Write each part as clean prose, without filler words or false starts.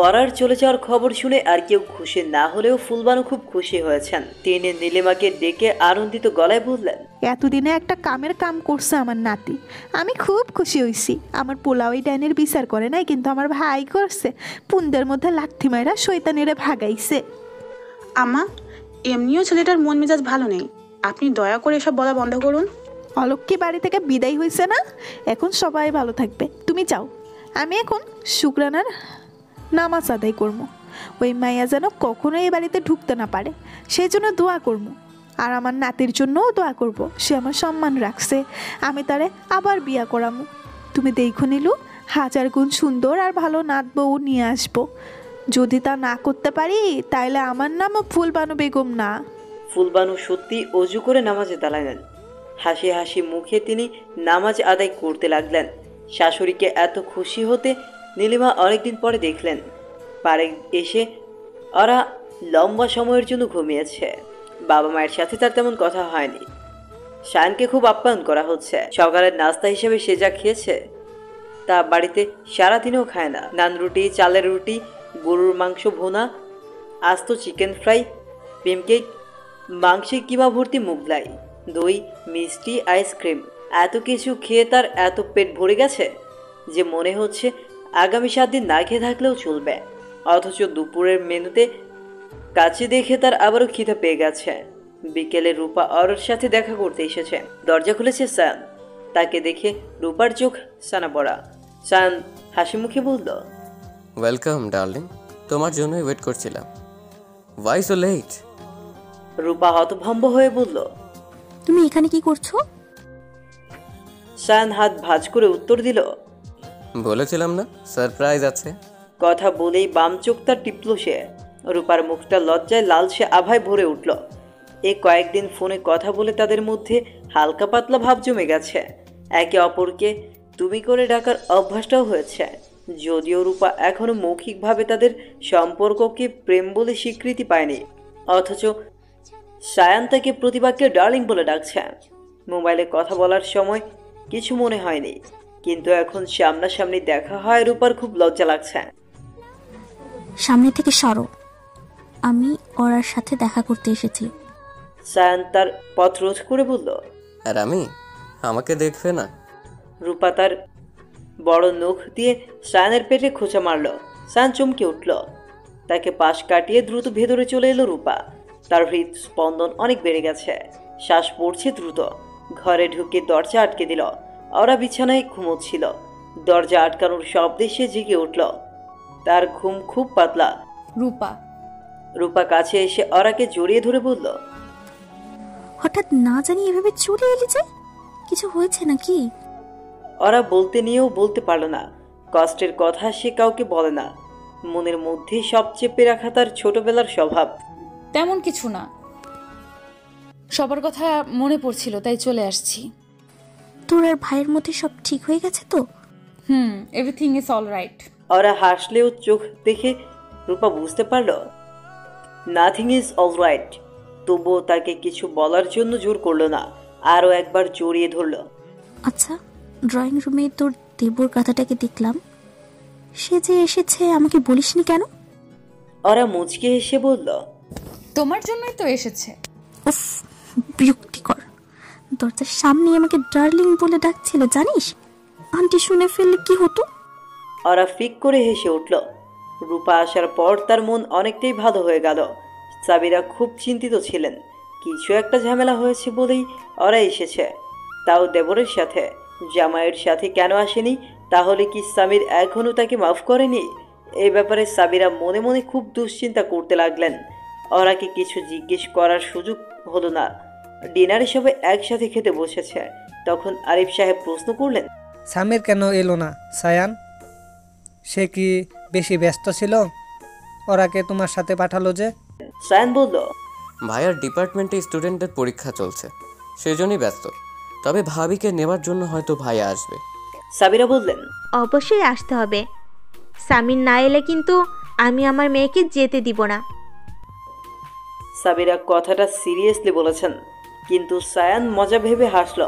অরার চলে যাওয়ার খবর শুনে আর কেউ খুশি না হলেও ফুলবানু খুব খুশি হয়েছেন। তিনি নীলিমাকে ডেকে আনন্দিত গলায় বললেন, এতদিনে একটা কামের কাম করছে আমার নাতি, আমি খুব খুশি হইছি। আমার পোলাও এই ডাইনের বিচার করে নাই, কিন্তু আমার ভাই করছে। পুন্দের মধ্যে লাথি মাইরা শয়তানেরে ভাগাইছে। আম্মা, এমনিও ছেলেটার মন মেজাজ ভালো নেই, আপনি দয়া করে এসব বলা বন্ধ করুন। অলক্ষ্মী বাড়ি থেকে বিদায় হয়েছে না, এখন সবাই ভালো থাকবে, তুমি যাও। আমি এখন শুক্রানার নামাজ আদায় করবো। ওই মাইয়া যেন কখনো এই বাড়িতে ঢুকতে না পারে, সেই জন্য দোয়া করবো। আর আমার নাতির জন্যও দোয়া করব, সে আমার সম্মান রাখছে, আমি তারে আবার বিয়া করামু। তুমি দেখো নীলু, 1000 গুণ সুন্দর আর ভালো নাত বউ নিয়ে আসবো। যদি তা না করতে পারি তাইলে আমার নামও ফুলবানু বেগম না। ফুলবানু সত্যি অজু করে নামাজে দাঁড়ালেন। হাসি হাসি মুখে তিনি নামাজ আদায় করতে লাগলেন। শাশুড়িকে এত খুশি হতে নীলিমা অনেকদিন পরে দেখলেন। পারে এসে ওরা লম্বা সময়ের জন্য ঘুমিয়েছে। বাবা মায়ের সাথে তার তেমন কথা হয়নি। শায়ানকে খুব আপ্যায়ন করা হচ্ছে। সকালের নাস্তা হিসেবে সে যা খেয়েছে তা বাড়িতে সারাদিনেও খায় না। নান রুটি, চালের রুটি, গরুর মাংস ভুনা, আস্ত চিকেন ফ্রাই, ক্রিম কেক, মাংসে কিমা ভর্তি মুগলাই, দই, মিষ্টি, আইসক্রিম, এত কিছু খেয়ে তার এত পেট ভরে গেছে যে মনে হচ্ছে আগামী 7 দিন না খেয়ে থাকলেও চলবে। অথচ দুপুরের মেনুতে কাছে দেখে তার আবারও খিদে পেয়ে গেছে। বিকেলে রূপা অরর সাথে দেখা করতে এসেছে। দরজা খুলেছে সায়ান। তাকে দেখে রূপার চোখ সানা পড়া। সায়ান হাসি মুখে বলল, ওয়েলকাম ডার্লিং, তোমার জন্যই ওয়েট করছিলাম। Y so late? রূপা হতভম্ব হয়ে বলল, তুমি এখানে কি করছো? সায়ান হাত ভাঁজ করে উত্তর দিল, বলেছিলাম না সারপ্রাইজ আছে। কথা বলেই বাম চোখ তার টিপল সে। রূপার মুখটা লজ্জায় লালচে আভায় ভরে উঠল। এই কয়েকদিন ফোনে কথা বলে তাদের মধ্যে হালকা পাতলা ভাব জমে গেছে। একে অপরকে তুমি করে ডাকার অভ্যাসটাও হয়েছে। যদিও রূপা এখনো মৌখিকভাবে তাদের সম্পর্ককে প্রেম বলে স্বীকৃতি পায়নি, অথচ সায়ান তাকে প্রতিবাক্যে ডার্লিং বলে ডাকছে। মোবাইলে কথা বলার সময় কিছু মনে হয়নি, কিন্তু এখন সামনাসামনি দেখা হয় রূপার খুব লজ্জা লাগছে। সামনে থেকে সরো, আমি ওরার সাথে দেখা করতে এসেছি। সায়ান তার পথ রোধ করে বলল, আর আমি? আমাকে দেখবে না? রূপা তার বড় নখ দিয়ে সায়ানের পেটে খোঁচা মারল। সায়ান চমকে উঠল। তাকে পাশ কাটিয়ে দ্রুত ভেতরে চলে এলো রূপা। তার হৃদস্পন্দন অনেক বেড়ে গেছে, শ্বাস পড়ছে দ্রুত। ঘরে ঢুকে দরজা আটকে দিল। ওরা বিছানায় ঘুমোচ্ছিল। দরজা আটকানোর শব্দে সে জেগে উঠল। তার ঘুম খুব পাতলা। রূপা কাছে এসে ওরাকে জড়িয়ে ধরে বলল, হঠাৎ না জানি এভাবে চলে এলি যে, কিছু হয়েছে নাকি? ওরা বলতে নিয়েও বলতে পারল না। কষ্টের কথা সে কাউকে বলে না। মনের মধ্যে সব চেপে রাখা তার ছোটবেলার স্বভাব। তেমন কিছু না, সবার কথা মনে পড়ছিল তাই চলে আসছি। তোর আর ভাইয়ের মধ্যে সব ঠিক হয়ে গেছে তো? Everything is all right. ওরা হাসলেও চোখ দেখে রূপা বুঝতে পারল নাথিং ইজ অল রাইট। তবুও তাকে কিছু বলার জন্য জোর করলো না, আরও একবার জড়িয়ে ধরল। আচ্ছা, ড্রয়িং রুমে তোর দেবর গাধাটাকে দেখলাম, সে যে এসেছে আমাকে বলিসনি কেন? ওরা মুচকে হেসে বলল, তোমার জন্যই তো এসেছে। উফ, বিরক্তিকর। দরজার সামনে আমাকে ডার্লিং বলে ডাকছিল জানিস? আন্টি শুনে ফেললে কি হতো? ওরা ফিক করে হেসে উঠল। রূপা আসার পর তার মন অনেকটাই ভালো হয়ে গেল। সাবিরা খুব চিন্তিত ছিলেন, কিছু একটা ঝামেলা হয়েছে বলেই ওরা এসেছে, তাও দেবরের সাথে। জামাইয়ের সাথে কেন আসেনি? তাহলে কি সামির এখনও তাকে মাফ করেনি? এই ব্যাপারে সাবিরা মনে মনে খুব দুশ্চিন্তা করতে লাগলেন। ওরাকে কিছু জিজ্ঞেস করার সুযোগ হলো না। ডিনারে সবাই একসাথে খেতে বসেছে। তখন আরিফ সাহেব প্রশ্ন করলেন, সামির কেন এলো না সায়ান? সে কি বেশি ব্যস্ত ছিল? ওরাকে তোমার সাথে পাঠালো যে? সায়ান বলল, ভাইয়ার ডিপার্টমেন্টে স্টুডেন্টদের পরীক্ষা চলছে, সেজন্যই ব্যস্ত। তবে ভাবিকে নেওয়ার জন্য হয়তো ভাইয়া আসবে। সাবিরা বললেন, অবশ্যই আসতে হবে। সামির না এলে কিন্তু আমি আমার মেয়েকে যেতে দিব না। সাবিরা কথাটা সিরিয়াসলি বলেছেন, কিন্তু সায়ান মজা ভেবে হাসল।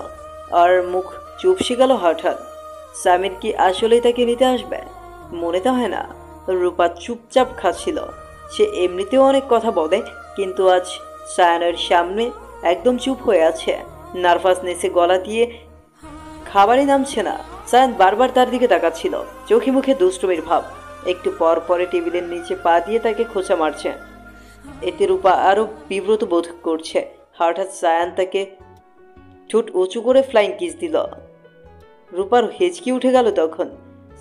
আর মুখ চুপসে গেল হঠাৎ। সামির কি আসলেই তাকে নিতে আসবে? মনে তো হয় না। রূপা চুপচাপ খাচ্ছিল। সে এমনিতেও অনেক কথা বলে, কিন্তু আজ সায়ানের সামনে একদম চুপ হয়ে আছে। নার্ভাসনেসে গলা দিয়ে খাবারই নামছে না। সায়ান বারবার তার দিকে তাকাচ্ছিল, চোখে মুখে দুষ্টুমির ভাব। একটু পর পরে টেবিলের নিচে পা দিয়ে তাকে খোঁচা মারছে। এতে রূপা আরো বিব্রত বোধ করছে। হঠাৎ সায়ান তাকে ঠোঁট উঁচু করে ফ্লাইং কিস দিল। রূপার হেঁচকি উঠে গেল তখন।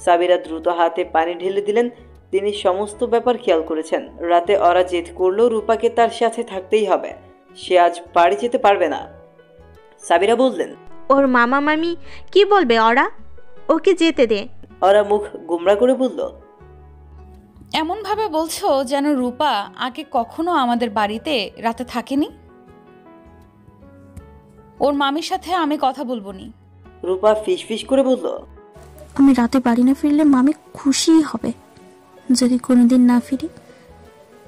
সাবিরা দ্রুত হাতে পানি ঢেলে দিলেন। তিনি সমস্ত ব্যাপার খেয়াল করেছেন। রাতে ওরা জেদ করলেও রূপাকে তার সাথে থাকতেই হবে। সে আজ বাড়ি যেতে পারবে না। সাবিরা বললেন, ওর মামা মামি কি বলবে ওরা? ওকে যেতে দে। ওরা মুখ গুমরা করে বলল, এমনভাবে বলছো যেন রূপা আগে কখনো আমাদের বাড়িতে রাতে থাকেনি। ওর মামির সাথে আমি কথা বলবো নি। রূপা ফিসফিস করে বলল, আমি রাতে বাড়ি না ফিরলে মামি খুশি হবে। যদি কোনোদিন না ফিরি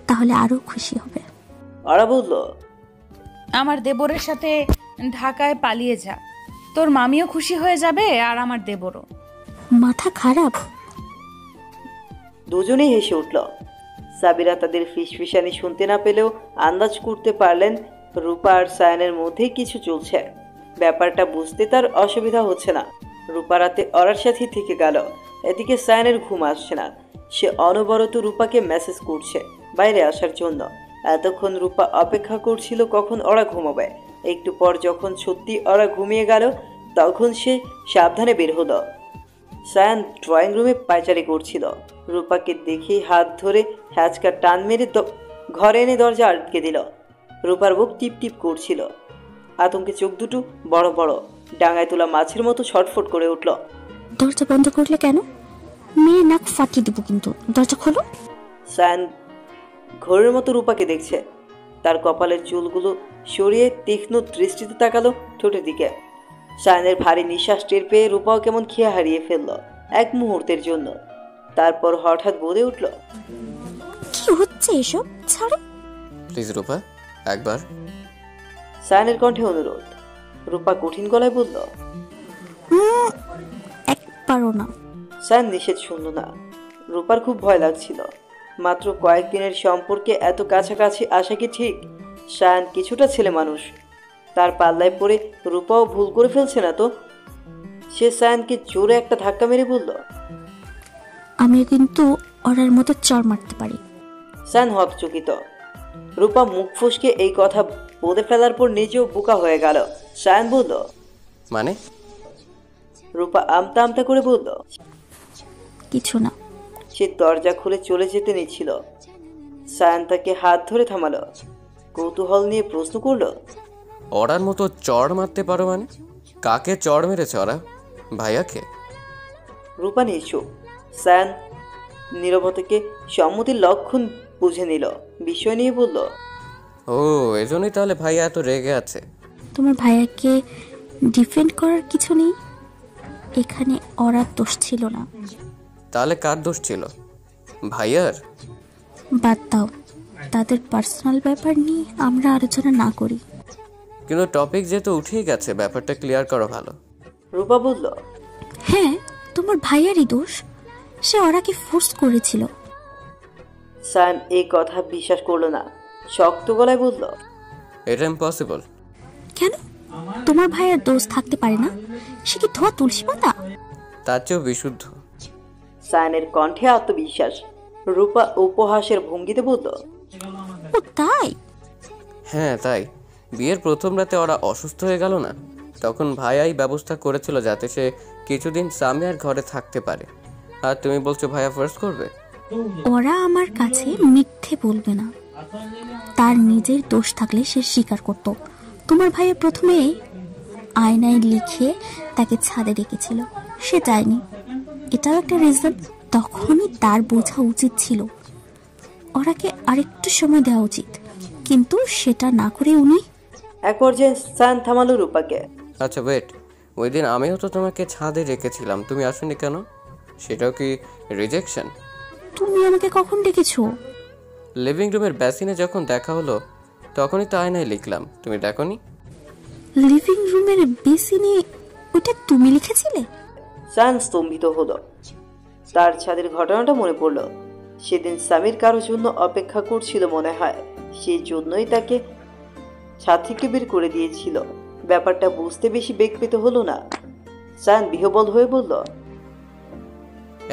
তাহলে আরো খুশি হবে। ওরা বলল, আমার দেবরের সাথে ঢাকায় পালিয়ে যা, তোর মামিও খুশি হয়ে যাবে আর আমার দেবরও। মাথা খারাপ? দুজনেই হেসে উঠল। সাবিরা তাদের ফিসফিসানি শুনতে না পেলেও আন্দাজ করতে পারলেন রূপা আর সায়ানের মধ্যেই কিছু চলছে। ব্যাপারটা বুঝতে তার অসুবিধা হচ্ছে না। রূপা রাতে ওরার সাথেই থেকে গেল। এদিকে সায়ানের ঘুম আসছে না। সে অনবরত রূপাকে মেসেজ করছে বাইরে আসার জন্য। এতক্ষণ রূপা অপেক্ষা করছিল কখন ওরা ঘুমাবে। একটু পর যখন সত্যি ওরা ঘুমিয়ে গেল তখন সে সাবধানে বের হলো। সায়ান ড্রয়িং রুমে পায়চারি করছিল। রূপাকে দেখেই হাত ধরে হ্যাচকা টান মেরে ঘরে এনে দরজা আটকে দিল। রূপার বুক টিপ টিপ করছিল। আতঙ্কে চোখ দুটো বড় বড়, ডাঙায় তোলা মাছের মতো ছটফট করে উঠল। দরজা বন্ধ করলে কেন? মেয়ে নাক ফাটিয়ে দেবো কিন্তু। দরজা খোলো। সায়ান ঘোরের মতো রূপাকে দেখছে। তার কপালের চুলগুলো সরিয়ে তীক্ষ্ণ দৃষ্টিতে তাকালো ঠোঁটের দিকে। সায়ানের ভারী নিঃশ্বাস টের পেয়ে রূপাও কেমন খেয়া হারিয়ে ফেলল এক মুহূর্তের জন্য। তারপর হঠাৎ বলে উঠল, কি হচ্ছে এসব? ছাড়ো প্লিজ রূপা, একবার। সায়ানের কণ্ঠে অনুরোধ। রূপা কঠিন গলায় বলল, একবারও না। সায়ান নিষেধ শুনল না। রূপার খুব ভয় লাগছিল। মাত্র কয়েকদিনের সম্পর্কে এত কাছাকাছি আসা কি ঠিক? সায়ান কিছুটা ছেলে মানুষ। তার পাল্লায় পড়ে রূপাও ভুল করে ফেলছে না তো? সে সায়ানকে জোরে একটা ধাক্কা মেরে বলল, আমি কিন্তু ওরার মতো চড় মারতে পারি। সায়ান হকচকিত। রূপা মুখ ফুসকে এই কথা বলে ফেলার পর নিজেও বোকা হয়ে গেল। সায়ান বলল, মানে? রূপা আমতা আমতা করে বলল, কিছু না। সে দরজা খুলে চলে যেতে নিচ্ছিল। সায়ান তাকে হাত ধরে থামালো। কৌতূহল নিয়ে প্রশ্ন করলো, ওরার মতো চড় মারতে পারো মানে? কাকে চড় মেরেছে ওরা? ভাইয়াকে? রূপা নিশ্চুপ। সায়ান নীরবতাকে সম্মতির লক্ষণ বুঝে নিল। বিষয় নিয়ে বলল, ও, এজন্যই তাহলে ভাইয়া এত রেগে আছে। তোমার ভাইয়াকে ডিফেন্ড করার কিছু নেই। এখানে ওরা দোষ ছিল না। তাহলে কার দোষ ছিল? ভাইয়ার? বাদ দাও, তাদের পার্সোনাল ব্যাপার নিয়ে আমরা আলোচনা না করি। কিন্তু টপিক যেহেতু উঠেই গেছে, ব্যাপারটা ক্লিয়ার করা ভালো। রূপা বলল, হ্যাঁ, তোমার ভাইয়ারই দোষ। সে ওরাকে ফোর্স করেছিল। সায়ান এই কথা বিশ্বাস করলো না। শক্ত গলায় বলল, এটা ইম্পসিবল। কেন? তোমার ভাইয়ের দোষ থাকতে পারে না? সে কি ধোয়া তুলসী পাতা? তার চেয়েও বিশুদ্ধ। সায়ানের কণ্ঠে আত্মবিশ্বাস। রূপা উপহাসের ভঙ্গিতে বলল, ও তাই? হ্যাঁ তাই। বিয়ের প্রথম রাতে ওরা অসুস্থ হয়ে গেল না, তখন ভাইয়াই ব্যবস্থা করেছিল যাতে সে কিছুদিন সামিয়ার ঘরে থাকতে পারে। আর তুমি বলছো ভাইয়া ফোর্স করবে? ওরা আমার কাছে মিথ্যে বলবে না। তার নিজের দোষ থাকলে সে স্বীকার করত। তোমার ভাইয়া প্রথমে আয়নায় লিখে তাকে ছাদে রেখেছিল, সে যায়নি। এটাও একটা রিজন। তখনই তার বোঝা উচিত ছিল ওরাকে আরেকটু সময় দেওয়া উচিত, কিন্তু সেটা না করে উনি। এক পর্যায়ে সায়ান থামালো রূপাকে। আচ্ছা ওয়েট, ওই দিন আমিও তো তোমাকে ছাদে রেখেছিলাম, তুমি আসোনি কেন? সেটাও কি রিজেকশন? তুমি আমাকে কখন ডেকেছো? লিভিং রুমের বেসিনে যখন দেখা হলো তখনই তো আয়নায় লিখলাম, তুমি দেখোনি? লিভিং রুমের বেসিনে ওটা তুমি লিখেছিলে? সায়ান স্তম্ভিত হলো। তার ছাদের ঘটনাটা মনে পড়ল। সেদিন সামির কারোর জন্য অপেক্ষা করছিল মনে হয়, সেই জন্যই তাকে ছাদ থেকে বের করে দিয়েছিল। ব্যাপারটা বুঝতে বেশি বেগ পেতে হলো না। সায়ান বিহ্বল হয়ে বলল,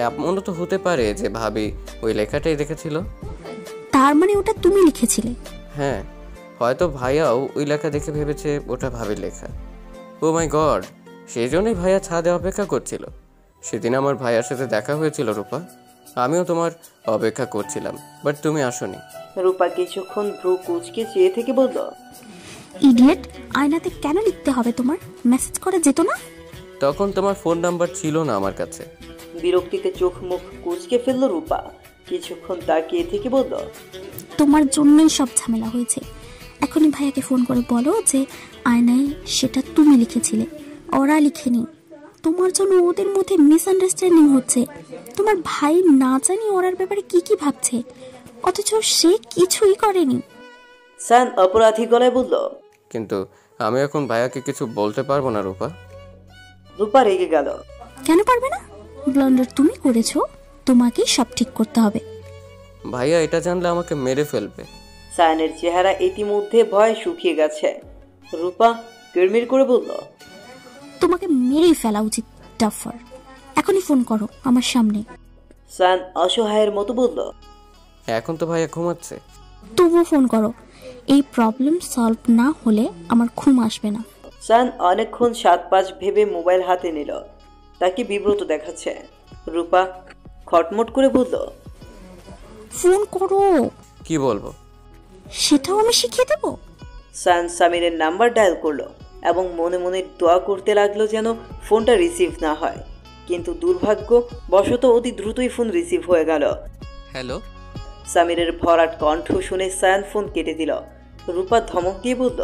এমনও তো হতে পারে যে ভাবি ওই লেখাটাই দেখেছিল। তার মানে ওটা তুমি লিখেছিলে? হ্যাঁ, হয়তো ভাইয়াও ওই লেখা দেখে ভেবেছে ওটা ভাবির লেখা। ও মাই গড, সেই জন্যই ভাইয়া ছাদে অপেক্ষা করছিল। সেদিন আমার ভাইয়ার সাথে দেখা হয়েছিল রূপা, আমিও তোমার অপেক্ষা করছিলাম, বাট তুমি আসোনি। রূপা কিছুক্ষণ ভ্রু কুচকে চেয়ে থেকে বলল, ইডিয়েট, আয়নাতে কেন লিখতে হবে? তোমার মেসেজ করা যেত না? তখন তোমার ফোন নাম্বার ছিল না আমার কাছে। বিরক্তিতে চোখ মুখ কুচকে ফেলল রূপা। কিছুক্ষণ তাকিয়ে থেকে বলল, তোমার জন্যই সব ঝামেলা হয়েছে। এখনই ভাইয়াকে ফোন করে বলো যে আয়নায় সেটা তুমি লিখেছিলে, ওরা লিখেনি। তোমার জন্য ওদের মধ্যে মিসআন্ডারস্ট্যান্ডিং হচ্ছে। তোমার ভাই না জানি ওরার ব্যাপারে কি কি ভাবছে, অথচ সে কিছুই করেনি। সায়ান অপরাধী গলায় বলল, কিন্তু আমি এখন ভাইয়াকে কিছু বলতে পারবো না রূপা। রূপা রেগে গেল। কেন পারবে না? ব্লান্ডার তুমি করেছো, তোমাকেই সব ঠিক করতে হবে। ভাইয়া এটা জানলে আমাকে মেরে ফেলবে। সায়ানের চেহারা ইতিমধ্যে ভয় শুকিয়ে গেছে। রূপা কিরমির করে বলল, তোমাকে মেরেই ফেলা উচিত ডাফার। এখনই ফোন করো আমার সামনে। সায়ান অসহায়ের মতো বলল, এখন তো ভাইয়া ঘুমাচ্ছে। তবুও ফোন করো, এই প্রবলেম সলভ না হলে আমার ঘুম আসবে না। সায়ান অনেকক্ষণ 7-5 ভেবে মোবাইল হাতে নিল। তাকে বিব্রত দেখাচ্ছে। রূপা খটমট করে বলল, ফোন করো। কি বলবো? সেটাও আমি শিখিয়ে দেবো। সায়ান সামিরের নাম্বার ডায়াল করলো এবং মনে মনে দোয়া করতে লাগলো যেন ফোনটা রিসিভ না হয়। কিন্তু দুর্ভাগ্য বশত অতি দ্রুতই ফোন রিসিভ হয়ে গেল। হ্যালো। সামিরের ভরাট কণ্ঠ শুনে সায়ান ফোন কেটে দিল। রূপা ধমক দিয়ে বলল,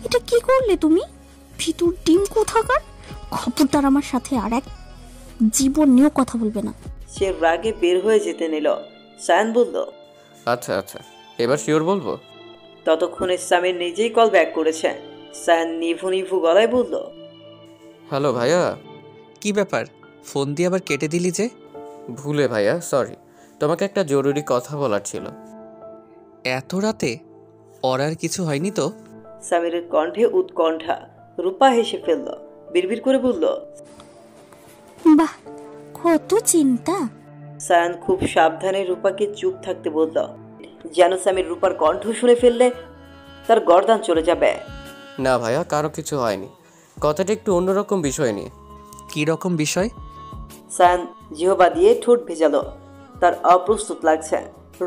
এটা কি করলে তুমি? ভিতর ডিম কোথাকার! খবরদার আমার সাথে আর এক জীবন নিয়েও কথা বলবে না। সে রাগে বের হয়ে যেতে নিল। সায়ান বলল, আচ্ছা আচ্ছা, এবার শিওর বলবো। ততক্ষণে সামির নিজেই কল ব্যাক করেছে। সায়ান নিভু নিভু গলায় বলল, হ্যালো ভাইয়া। কি ব্যাপার, ফোন দিয়ে আবার কেটে দিলি যে? ভুলে ভাইয়া, সরি। তোমাকে একটা জরুরি কথা বলার ছিল। এত রাতে? ওর আর কিছু হয়নি তো? সামিরের কণ্ঠে উৎকণ্ঠা। রূপা হেসে ফেলল, বিড়বিড় করে বলল, বাহ, কত চিন্তা। সায়ান খুব সাবধানে রূপাকে চুপ থাকতে বলল, যেন সামির রূপার কণ্ঠ শুনে ফেললে তার গর্দান চলে যাবে। না ভাইয়া, কারো কিছু হয়নি। কথাটা একটু অন্যরকম বিষয় নিয়ে। কি রকম বিষয়? সায়ান জিহবা দিয়ে ঠোঁট ভেজালো। তার অপ্রস্তুত লাগছে।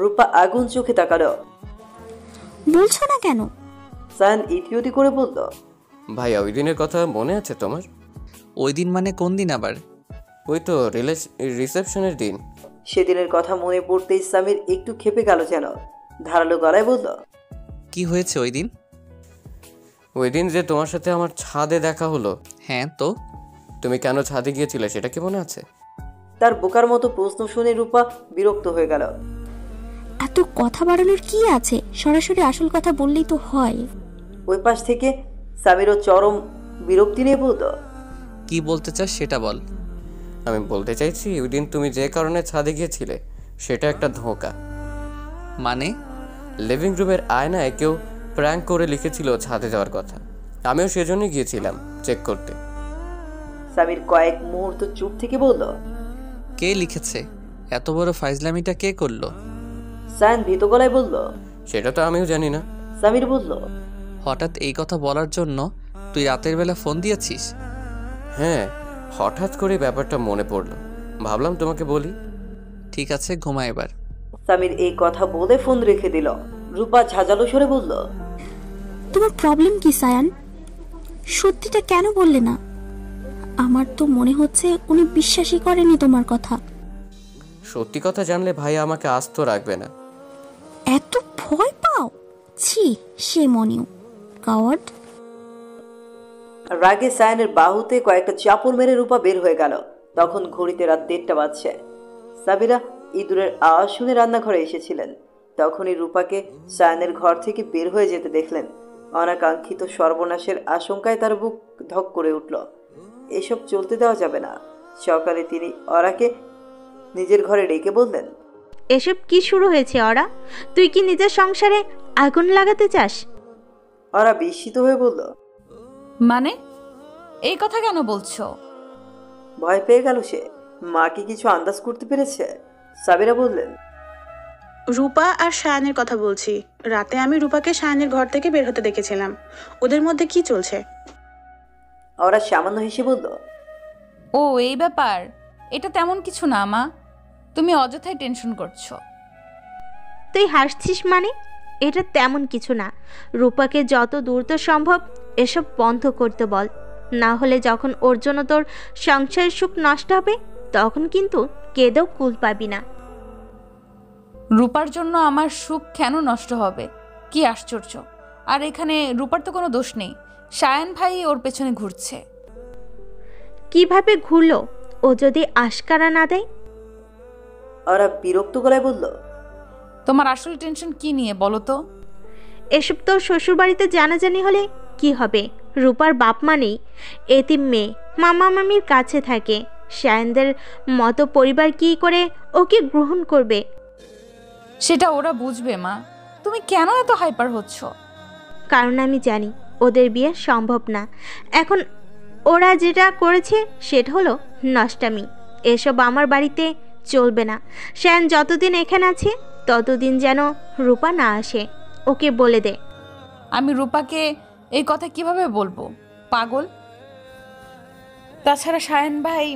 রূপা আগুন চোখে তাকালো। বলছো না কেন? সায়ান ইতিউতি করে বলল, ভাইয়া ওই দিনের কথা মনে আছে তোমার? ওই দিন মানে কোন দিন আবার? ওই তো রিসেপশনের দিন। সেদিনের কথা মনে পড়তেই সামির একটু ক্ষেপে গেল যেন। ধারালো গলায় বলল, কি হয়েছে ওই দিন? ওই দিন যে তোমার সাথে আমার ছাদে দেখা হলো। হ্যাঁ তো? তুমি কেন ছাদে গিয়েছিলে সেটা কি মনে আছে? তার বোকার মতো প্রশ্ন শুনে রূপা বিরক্ত হয়ে গেল। এত কথা বাড়ানোর কি আছে? সরাসরি আসল কথা বললেই তো হয়। ওই পাশ থেকে সামিরও চরম বিরক্তি নিয়ে বলল, কি বলতে চাস সেটা বল। আমি বলতে চাইছি ওই দিন তুমি যে কারণে ছাদে গিয়েছিলে সেটা একটা ধোঁকা। মানে? লিভিং রুমের আয়নায় কেউ প্র্যাঙ্ক করে লিখেছিল ছাদে যাওয়ার কথা। আমিও সেজন্যই গিয়েছিলাম চেক করতে। সামির কয়েক মুহূর্ত চুপ থেকে বলল, কে লিখেছে? এত বড় ফাইজলামিটা কে করলো? সায়ান ভীত গলায় বলল, সেটা তো আমিও জানি না। সামির বলল, হঠাৎ এই কথা বলার জন্য তুই রাতের বেলা ফোন দিয়েছিস? হ্যাঁ, হঠাৎ করে ব্যাপারটা মনে পড়লো, ভাবলাম তোমাকে বলি। ঠিক আছে, ঘুমা এবার। সামির এই কথা বলে ফোন রেখে দিল। রূপা ঝাঁঝালো সরে বলল, তোমার প্রবলেম কি সায়ান? সত্যিটা কেন বললে না? আমার তো মনে হচ্ছে উনি বিশ্বাসই করেনি তোমার কথা। সত্যি কথা জানলে ভাই আমাকে আস্ত রাখবে না। এত ভয় পাও? ছি, সে মনিও কাওয়ার্ড। রাগে সায়ানের বাহুতে কয়েকটা চাপড় মেরে রূপা বের হয়ে গেল। তখন ঘড়িতে রাত 1:30 বাজছে। সাবিরা ইঁদুরের আওয়াজ শুনে রান্নাঘরে এসেছিলেন। তখনই রূপাকে সায়ানের ঘর থেকে বের হয়ে যেতে দেখলেন। অনাকাঙ্ক্ষিত সর্বনাশের আশঙ্কায় তার বুক ধক করে উঠল। এসব চলতে দেওয়া যাবে না। সকালে তিনি অরাকে নিজের ঘরে ডেকে বললেন, এসব কি শুরু হয়েছে ওরা? তুই কি নিজের সংসারে আগুন লাগাতে চাস? ওরা বিস্মিত হয়ে বলল, মানে এই কথা কেন বলছো? ভয় পেয়ে গেল সে। মা কি কিছু আন্দাজ করতে পেরেছে? সাবিরা বললেন, রূপা আর সায়ানের কথা বলছি। রাতে আমি রূপাকে সায়ানের ঘর থেকে বের হতে দেখেছিলাম। ওদের মধ্যে কি চলছে? ওরা সামান্য হেসে বলল, ও এই ব্যাপার, এটা তেমন কিছু না মা, তুমি অযথাই টেনশন করছো। তুই হাসছিস মানে? এটা তেমন কিছু না। রূপাকে যত দ্রুত সম্ভব এসব বন্ধ করতে বল, না হলে যখন ওর জন্য তোর সংসারের সুখ নষ্ট হবে তখন কিন্তু কেঁদেও কুল পাবি না। রূপার জন্য আমার সুখ কেন নষ্ট হবে? কি আশ্চর্য! আর এখানে রূপার তো কোনো দোষ নেই, সায়ান ভাই ওর পেছনে ঘুরছে। কিভাবে ঘুরলো? ও যদি আশকারা না দেয়? ওরা বিরক্ত গলায় বলল, তোমার আসল টেনশন কি নিয়ে বলো তো? এসব তোর শ্বশুরবাড়িতে জানাজানি হলে কি হবে? রূপার বাপ মা নেই, এতিম মেয়ে, মামা মামির কাছে থাকে। সায়নদের মতো পরিবার কি করে ওকে গ্রহণ করবে? সেটা ওরা বুঝবে মা, তুমি কেন এত হাইপার হচ্ছ? কারণ আমি জানি ওদের বিয়ে সম্ভব না। এখন ওরা যেটা করেছে সেটা হলো নষ্টামি। এসব আমার বাড়িতে চলবে না। সায়ন যতদিন এখানে আছে ততদিন যেন রূপা না আসে। ওকে বলে দে। আমি রূপাকে এই কথা কিভাবে বলবো? পাগল। তাছাড়া সায়ন ভাই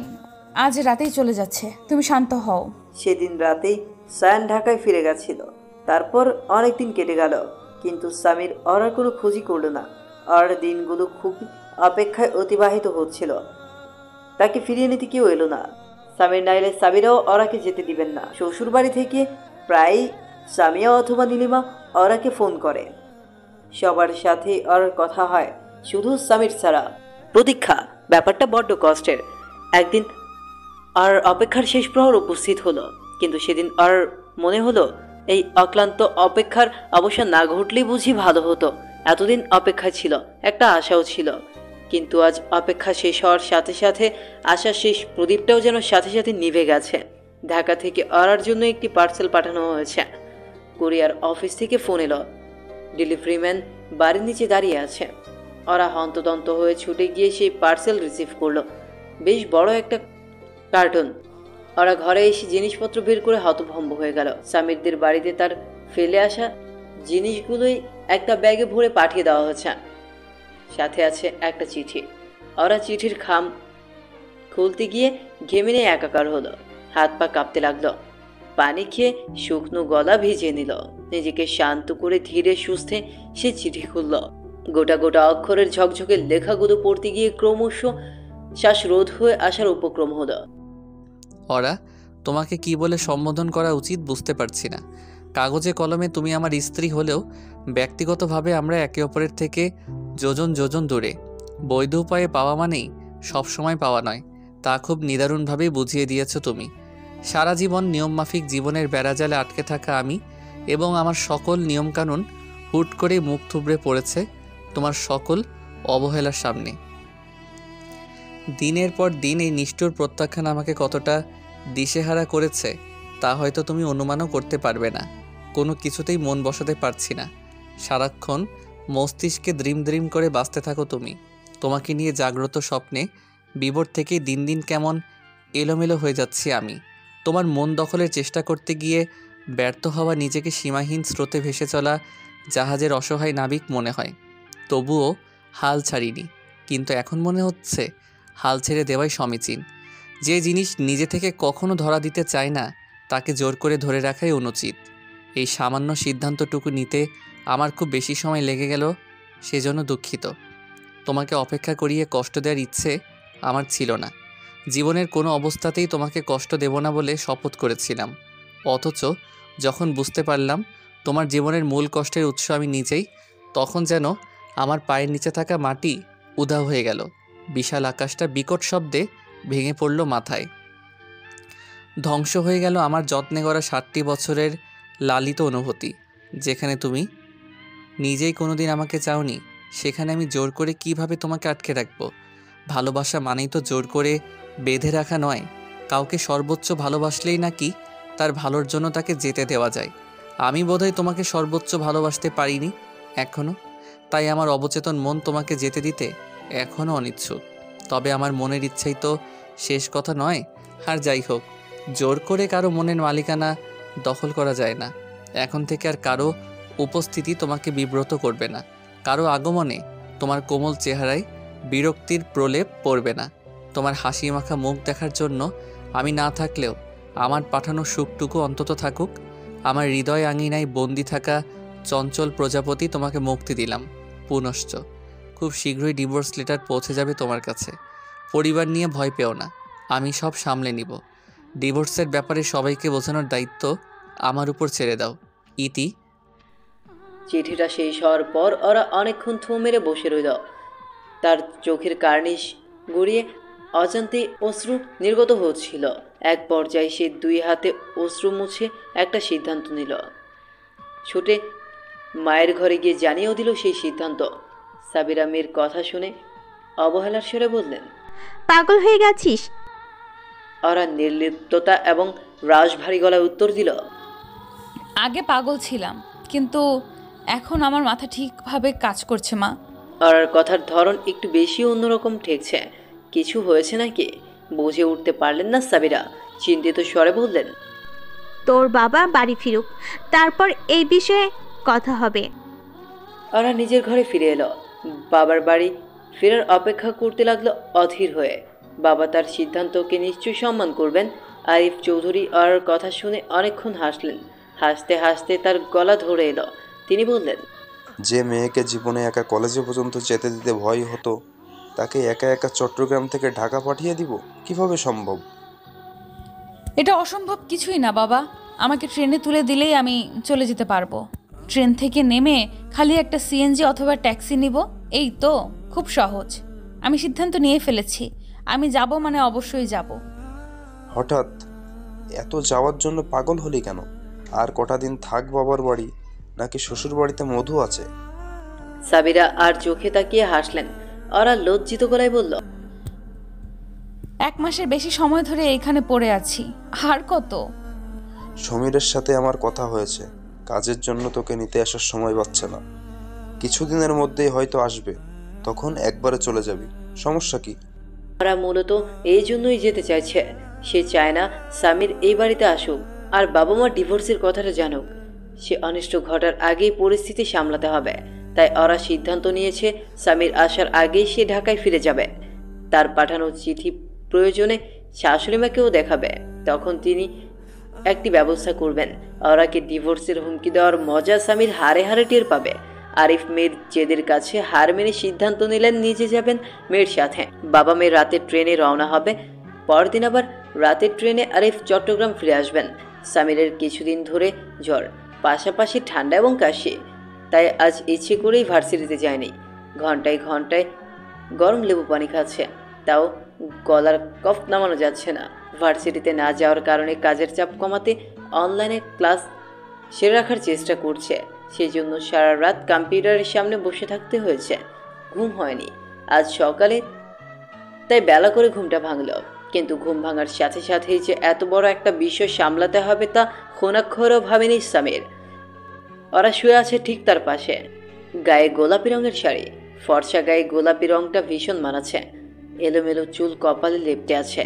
আজ রাতেই চলে যাচ্ছে, তুমি শান্ত হও। সেদিন রাতেই সায়ান ঢাকায় ফিরে গেছিল। তারপর অনেক দিন কেটে গেল, কিন্তু সামির ওরা কোনো খোঁজই করলো না। আর দিনগুলো খুব অপেক্ষায় অতিবাহিত হচ্ছিল। তাকে ফিরিয়ে নিতে কেউ এলো না। সামির না এলে সাবিরাও ওরাকে যেতে দিবেন না। শ্বশুর বাড়ি থেকে প্রায় সামিয়া অথবা নীলিমা ওরাকে ফোন করে। সবার সাথে ওর কথা হয়, শুধু সামির ছাড়া। প্রতীক্ষা ব্যাপারটা বড্ড কষ্টের। একদিন আর অপেক্ষার শেষ প্রহর উপস্থিত হলো, কিন্তু সেদিন আর মনে হলো এই অক্লান্ত অপেক্ষার অবসান না ঘটলেই বুঝি ভালো হতো। এতদিন অপেক্ষা ছিল, একটা আশাও ছিল, কিন্তু আজ অপেক্ষা শেষ হওয়ার সাথে সাথে আশার শেষ প্রদীপটাও যেন সাথে সাথে নিভে গেছে। ঢাকা থেকে অরার জন্য একটি পার্সেল পাঠানো হয়েছে। কুরিয়ার অফিস থেকে ফোন এলো, ডেলিভারি ম্যান বাড়ির নিচে দাঁড়িয়ে আছে। ওরা হন্তদন্ত হয়ে ছুটে গিয়ে সেই পার্সেল রিসিভ করলো। বেশ বড় একটা কার্টুন। ওরা ঘরে এসে জিনিসপত্র বের করে হতভম্ব হয়ে গেল। সামিরদের বাড়িতে তার ফেলে আসা জিনিসগুলোই একটা ব্যাগে ভরে পাঠিয়ে দেওয়া হয়েছে। সাথে আছে একটা চিঠি। ওরা চিঠির খাম খুলতে গিয়ে ঘেমে নিয়ে একাকার হলো, হাত পা কাঁপতে লাগলো। পানি খেয়ে শুকনো গলা ভিজিয়ে নিল। নিজেকে শান্ত করে ধীরে সুস্থে সে চিঠি খুলল। গোটা গোটা অক্ষরের ঝকঝকে লেখাগুলো পড়তে গিয়ে ক্রমশ শ্বাসরোধ হয়ে আসার উপক্রম হলো। ওরা তোমাকে কি বলে সম্বোধন করা উচিত বুঝতে পারছি না। কাগজে কলমে তুমি আমার স্ত্রী হলেও ব্যক্তিগতভাবে আমরা একে অপরের থেকে যোজন যোজন দূরে। বৈধ উপায়ে পাওয়া মানেই সবসময় পাওয়া নয়, তা খুব নিদারুণভাবেই বুঝিয়ে দিয়েছ তুমি। সারা জীবন নিয়মমাফিক জীবনের বেড়াজালে আটকে থাকা আমি এবং আমার সকল নিয়মকানুন হুট করে মুখ থুবড়ে পড়েছে তোমার সকল অবহেলার সামনে। দিনের পর দিন এই নিষ্ঠুর প্রত্যাখ্যান আমাকে কতটা দিশেহারা করেছে তা হয়তো তুমি অনুমানও করতে পারবে না। কোনো কিছুতেই মন বসাতে পারছি না। সারাক্ষণ মস্তিষ্কে দ্রিম দ্রিম করে বাঁচতে থাকো তুমি। তোমাকে নিয়ে জাগ্রত স্বপ্নে বিভোর থেকে দিন দিন কেমন এলোমেলো হয়ে যাচ্ছি আমি। তোমার মন দখলের চেষ্টা করতে গিয়ে ব্যর্থ হওয়া নিজেকে সীমাহীন স্রোতে ভেসে চলা জাহাজের অসহায় নাবিক মনে হয়। তবুও হাল ছাড়িনি, কিন্তু এখন মনে হচ্ছে হাল ছেড়ে দেওয়াই সমীচীন। যে জিনিস নিজে থেকে কখনো ধরা দিতে চায় না তাকে জোর করে ধরে রাখাই অনুচিত। এই সামান্য সিদ্ধান্তটুকু নিতে আমার খুব বেশি সময় লেগে গেল, সেজন্য দুঃখিত। তোমাকে অপেক্ষা করিয়ে কষ্ট দেওয়ার ইচ্ছে আমার ছিল না। জীবনের কোনো অবস্থাতেই তোমাকে কষ্ট দেব না বলে শপথ করেছিলাম। অথচ যখন বুঝতে পারলাম তোমার জীবনের মূল কষ্টের উৎস আমি নিজেই, তখন যেন আমার পায়ের নিচে থাকা মাটি উধাও হয়ে গেল। বিশাল আকাশটা বিকট শব্দে ভেঙে পড়ল মাথায়। ধ্বংস হয়ে গেল আমার যত্নে গড়া 7টি বছরের লালিত অনুভূতি। যেখানে তুমি নিজেই কোনোদিন আমাকে চাওনি, সেখানে আমি জোর করে কিভাবে তোমাকে আটকে রাখবো? ভালোবাসা মানেই তো জোর করে বেঁধে রাখা নয়। কাউকে সর্বোচ্চ ভালোবাসলেই নাকি তার ভালোর জন্য তাকে যেতে দেওয়া যায়। আমি বোধহয় তোমাকে সর্বোচ্চ ভালোবাসতে পারিনি এখনও, তাই আমার অবচেতন মন তোমাকে যেতে দিতে এখনও অনিচ্ছুক। তবে আমার মনের ইচ্ছাই তো শেষ কথা নয়। আর যাই হোক, জোর করে কারো মনের মালিকানা দখল করা যায় না। এখন থেকে আর কারো উপস্থিতি তোমাকে বিব্রত করবে না, কারো আগমনে তোমার কোমল চেহারায় বিরক্তির প্রলেপ পড়বে না। তোমার হাসি মাখা মুখ দেখার জন্য আমি না থাকলেও আমার পাঠানো সুখটুকু অন্তত থাকুক। আমার হৃদয় আঙিনায় বন্দি থাকা চঞ্চল প্রজাপতি তোমাকে মুক্তি দিলাম পুনশ্চ। খুব শীঘ্রই ডিভোর্স লেটার পৌঁছে যাবে তোমার কাছে। পরিবার নিয়ে ভয় পেও না, আমি সব সামলে নিব। ডিভোর্সের ব্যাপারে সবাইকে বোঝানোর দায়িত্ব আমার উপর ছেড়ে দাও। ইতি। চিঠিটা শেষ হওয়ার পর ওরা অনেকক্ষণ থু মেরে বসে রইল। তার চোখের কার্নিশ গড়িয়ে অজান্তে অশ্রু নির্গত হচ্ছিল। এক পর্যায়ে সে দুই হাতে অশ্রু মুছে একটা সিদ্ধান্ত নিল। ছুটে মায়ের ঘরে গিয়ে জানিয়েও দিল সেই সিদ্ধান্ত। সাবিরা মেয়ের কথা শুনে অবহেলার স্বরে বললেন, পাগল হয়ে গেছিস? ওরা নির্লিপ্ততা এবং রাশভারী গলায় উত্তর দিল, আগে পাগল ছিলাম, কিন্তু এখন আমার মাথা ঠিকভাবে কাজ করছে মা। ওর কথার ধরন একটু বেশি অন্যরকম ঠেকছে। কিছু হয়েছে নাকি বুঝে উঠতে পারলেন না সাবিরা। চিন্তিত স্বরে বললেন, তোর বাবা বাড়ি ফিরুক, তারপর এই বিষয়ে কথা হবে। ওরা নিজের ঘরে ফিরে এলো। বাবার বাড়ি ফেরার অপেক্ষা করতে লাগলো অধীর হয়ে। বাবা তার সিদ্ধান্তকে নিশ্চয়ই সম্মান করবেন। আরিফ চৌধুরী ওর কথা শুনে অনেকক্ষণ হাসলেন। হাসতে হাসতে তার গলা ধরে এলো। তিনি বললেন, যে মেয়েকে জীবনে একা কলেজে পর্যন্ত যেতে দিতে ভয় হতো, তাকে একা একা চট্টগ্রাম থেকে ঢাকা পাঠিয়ে দিব, কিভাবে সম্ভব? এটা অসম্ভব কিছুই না বাবা। আমাকে ট্রেনে তুলে দিলেই আমি চলে যেতে পারবো। ট্রেন থেকে নেমে খালি একটা সিএনজি অথবা ট্যাক্সি নিব, এই তো, খুব সহজ। আমি সিদ্ধান্ত নিয়ে ফেলেছি, আমি যাব মানে অবশ্যই যাব। হঠাৎ এত যাওয়ার জন্য পাগল হলি কেন? আর কটা দিন থাক বাবার বাড়ি, নাকি শ্বশুর বাড়িতে মধু আছে? সাবিরা আর চোখে তাকিয়ে হাসলেন। ওরা লজ্জিত গলায় বলল, 1 মাসের বেশি সময় ধরে এখানে পড়ে আছি, আর কত? সমীরের সাথে আমার কথা হয়েছে, কাজের জন্য তোকে নিতে আসার সময় পাচ্ছে না। কিছুদিনের মধ্যেই হয়তো আসবে, তখন একবারে চলে যাবি, সমস্যা কি? ওরা মূলত এই জন্যই যেতে চাইছে। সে চায় না সামির এই বাড়িতে আসুক আর বাবা মা ডিভোর্সের কথাটা জানুক। সে অনিষ্ট ঘটার আগেই পরিস্থিতি সামলাতে হবে। তাই ওরা সিদ্ধান্ত নিয়েছে সামির আসার আগেই সে ঢাকায় ফিরে যাবে। তার পাঠানো চিঠি প্রয়োজনে শাশুড়িমাকেও দেখাবে। তখন তিনি একটি ব্যবস্থা করবেন। ওরাকে ডিভোর্সের হুমকি দেওয়ার মজা সামির হারে হারে টের পাবে। আরিফ মেয়ের জেদের কাছে হার মেনে সিদ্ধান্ত নিলেন নিজে যাবেন মেয়ের সাথে। বাবা মেয়ে রাতের ট্রেনে রওনা হবে। পরদিন আবার রাতের ট্রেনে আরিফ চট্টগ্রাম ফিরে আসবেন। সামিরের কিছুদিন ধরে জ্বর, পাশাপাশি ঠান্ডা এবং কাশি। তাই আজ ইচ্ছে করেই ভার্সিটিতে যায়নি। ঘন্টায় ঘন্টায় গরম লেবু পানি খাচ্ছে, তাও গলার কফ নামানো যাচ্ছে না। ভার্সিটিতে না যাওয়ার কারণে কাজের চাপ কমাতে অনলাইনে ক্লাস সেরে রাখার চেষ্টা করছে। সেই জন্য সারা রাত কম্পিউটারের সামনে বসে থাকতে হয়েছে। ঘুম হয়নি আজ সকালে, তাই বেলা করে ঘুমটা ভাঙল। কিন্তু ঘুম ভাঙার সাথে সাথেই যে এত বড় একটা বিষয় সামলাতে হবে তা ক্ষণাক্ষরও ভাবেনি সামির। ওরা শুয়ে আছে ঠিক তার পাশে। গায়ে গোলাপি রঙের শাড়ি, ফর্সা গায়ে গোলাপি রঙটা ভীষণ মানাচ্ছে। এলোমেলো চুল কপালে লেপটে আছে।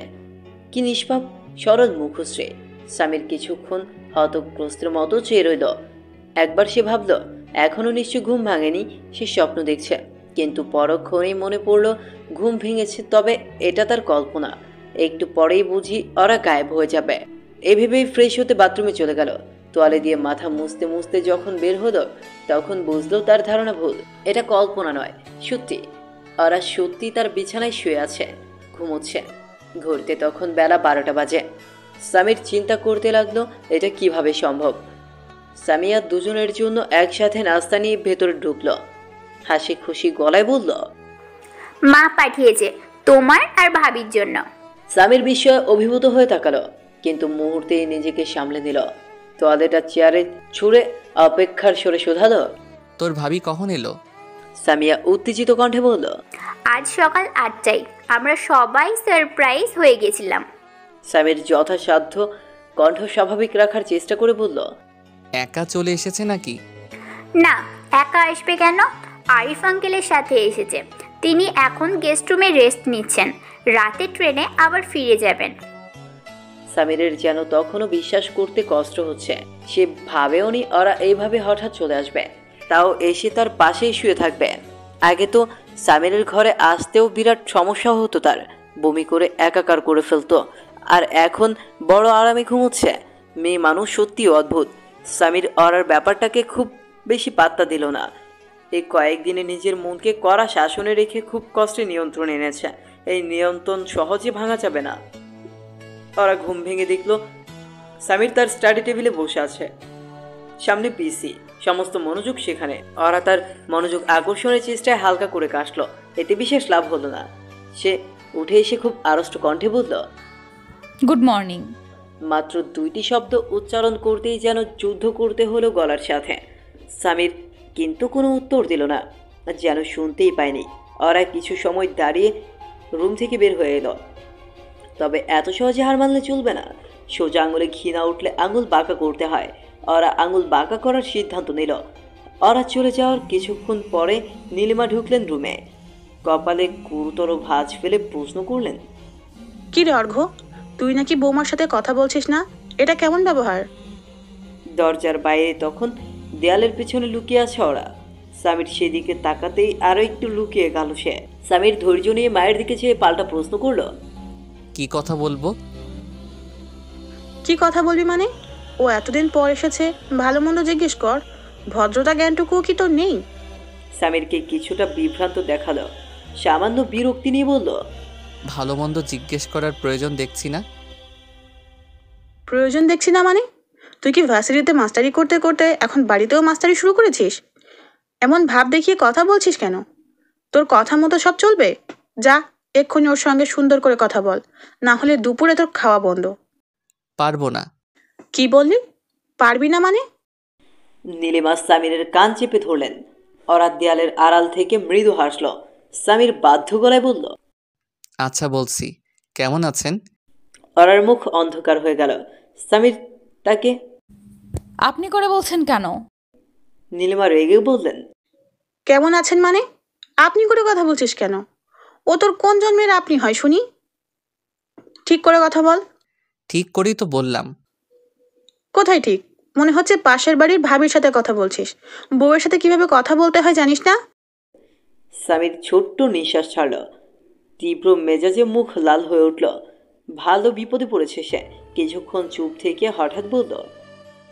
কি নিষ্পাপ সরল মুখশ্রী। সামির কিছুক্ষণ হতগ্রস্তের মতো চেয়ে রইল। একবার সে ভাবল এখনও নিশ্চয় ঘুম ভাঙেনি, সে স্বপ্ন দেখছে। কিন্তু পরক্ষণেই মনে পড়ল ঘুম ভেঙেছে, তবে এটা তার কল্পনা। একটু পরেই বুঝি ওরা গায়েব হয়ে যাবে। এভাবেই ফ্রেশ হতে বাথরুমে চলে গেল। তোয়ালে দিয়ে মাথা মুছতে মুছতে যখন বের হলো তখন বুঝলো তার ধারণা ভুল। এটা কল্পনা নয়, সত্যি। ওরা সত্যি তার বিছানায় শুয়ে আছে, ঘুমোচ্ছে। ঘুরতে তখন বেলা 12টা বাজে। সামির চিন্তা করতে লাগলো এটা কিভাবে সম্ভব। সামিয়া দুজনের জন্য একসাথে নাস্তা নিয়ে ভেতরে ঢুকলো। হাসি খুশি গলায় বলল, মা পাঠিয়েছে তোমার আর ভাবির জন্য। সামির বিস্ময়ে অভিভূত হয়ে তাকালো, কিন্তু মুহূর্তেই নিজেকে সামলে নিল। তোয়ালেটা চেয়ারে ছুঁড়ে অপেক্ষার সরে শোধালো, তোর ভাবি কখন এলো? সামিয়া উত্তেজিত কণ্ঠে বলল, আজ সকাল 8টায়। আমরা সবাই সারপ্রাইজ হয়ে গেছিলাম। সামির যথাসাধ্য কণ্ঠ স্বাভাবিক রাখার চেষ্টা করে বলল, একা চলে এসেছে নাকি? না, একা আসবে কেন? আরিফ আঙ্কেলের সাথে এসেছে। তিনি এখন গেস্ট রুমে রেস্ট নিচ্ছেন, রাতে ট্রেনে আবার ফিরে যাবেন। সামিরের যেন তখনও বিশ্বাস করতে কষ্ট হচ্ছে। সে ভাবেওনি ওরা এইভাবে হঠাৎ চলে আসবে, তাও এসে তার পাশেই শুয়ে থাকবে। আগে তো সামিরের ঘরে আসতেও বিরাট সমস্যা হতো, তার বমি করে একাকার করে ফেলতো, আর এখন বড় আরামে ঘুমোচ্ছে। মেয়ে মানুষ সত্যিই অদ্ভুত। সামির ওরার ব্যাপারটাকে খুব বেশি পাত্তা দিল না। এই কয়েকদিনে নিজের মনকে কড়া শাসনে রেখে খুব কষ্টে নিয়ন্ত্রণ এনেছে। এই নিয়ন্ত্রণ সহজে ভাঙা যাবে না। ওরা ঘুম ভেঙে দেখল সামির তার স্টাডি টেবিলে বসে আছে, সামনে পিসি, সমস্ত মনোযোগ সেখানে। ওরা তার মনোযোগ আকর্ষণের চেষ্টায় হালকা করে কাশল, এতে বিশেষ লাভ হলো না। সে উঠে এসে খুব আড়ষ্ট কণ্ঠে বলল, গুড মর্নিং। মাত্র 2টি শব্দ উচ্চারণ করতেই যেন যুদ্ধ করতে হলো গলার সাথে। সামির কিন্তু কোনো উত্তর দিল না, যেন শুনতেই পায়নি। ওরা কিছু সময় দাঁড়িয়ে রুম থেকে বের হয়ে এলো। তবে এত সহজে হার মানলে চলবে না। সোজা আঙুলে ঘি না উঠলে আঙুল বাঁকা করতে হয়। ওরা আঙুল বাঁকা করার সিদ্ধান্ত নিল। ওরা চলে যাওয়ার কিছুক্ষণ পরে নীলিমা ঢুকলেন রুমে। কপালে গুরুতর ভাঁজ ফেলে প্রশ্ন করলেন, কি রে অর্ঘ্য, তুই নাকি বৌমার সাথে কথা বলছিস না? এটা কেমন ব্যবহার? দরজার বাইরে তখন দেয়ালের পেছনে লুকিয়ে আছে ওরা। সামির সেদিকে তাকাতেই আরো একটু লুকিয়ে গেল সে। সামির ধৈর্য নিয়ে মায়ের দিকে চেয়ে পাল্টা প্রশ্ন করলো, কি কথা বলবো? কি কথা বলবি মানে? ও এতদিন পর এসেছে, ভালো মন্দ জিজ্ঞেস কর। ভদ্রতা জ্ঞানটুকুও কি তোর নেই? সামিরকে কিছুটা বিভ্রান্ত দেখালো, সামান্য বিরক্তি নিয়ে বলল, ভালো মন্দ জিজ্ঞেস করার প্রয়োজন দেখছি না। প্রয়োজন দেখছি না মানে? তুই কি ভার্সিটিতে মাস্টারি করতে করতে এখন বাড়িতেও মাস্টারি শুরু করেছিস? এমন ভাব দেখিয়ে কথা বলছিস কেন? তোর কথা মতো সব চলবে? যা, এক্ষুনি ওর সঙ্গে সুন্দর করে কথা বল, না হলে দুপুরে তোর খাওয়া বন্ধ। পারবো না। কি বললি? পারবি না মানে? নীলিমা সামিরের কান চেপে ধরলেন। ওরা দেয়ালের আড়াল থেকে মৃদু হাসল। সামির বাধ্য গলায় বলল, আচ্ছা বলছি, কেমন আছেন? ওরার মুখ অন্ধকার হয়ে গেল। সামির তাকে আপনি করে বলছেন কেন? নীলিমা রেগে বললেন, কেমন আছেন মানে? আপনি করে কথা বলছিস কেন? ও তোর কোন জন্মের আপনি হয় শুনি? ঠিক করে কথা বল। ঠিক করেই তো বললাম। কোথায় ঠিক? মনে হচ্ছে পাশের বাড়ির ভাবির সাথে কথা বলছিস। বউয়ের সাথে কিভাবে কথা বলতে হয় জানিস না? সামির ছোট্ট নিঃশ্বাস ছাড়ল। তীব্র মেজাজে মুখ লাল হয়ে উঠল। ভালো বিপদে পড়েছে সে। কিছুক্ষণ চুপ থেকে হঠাৎ বলল,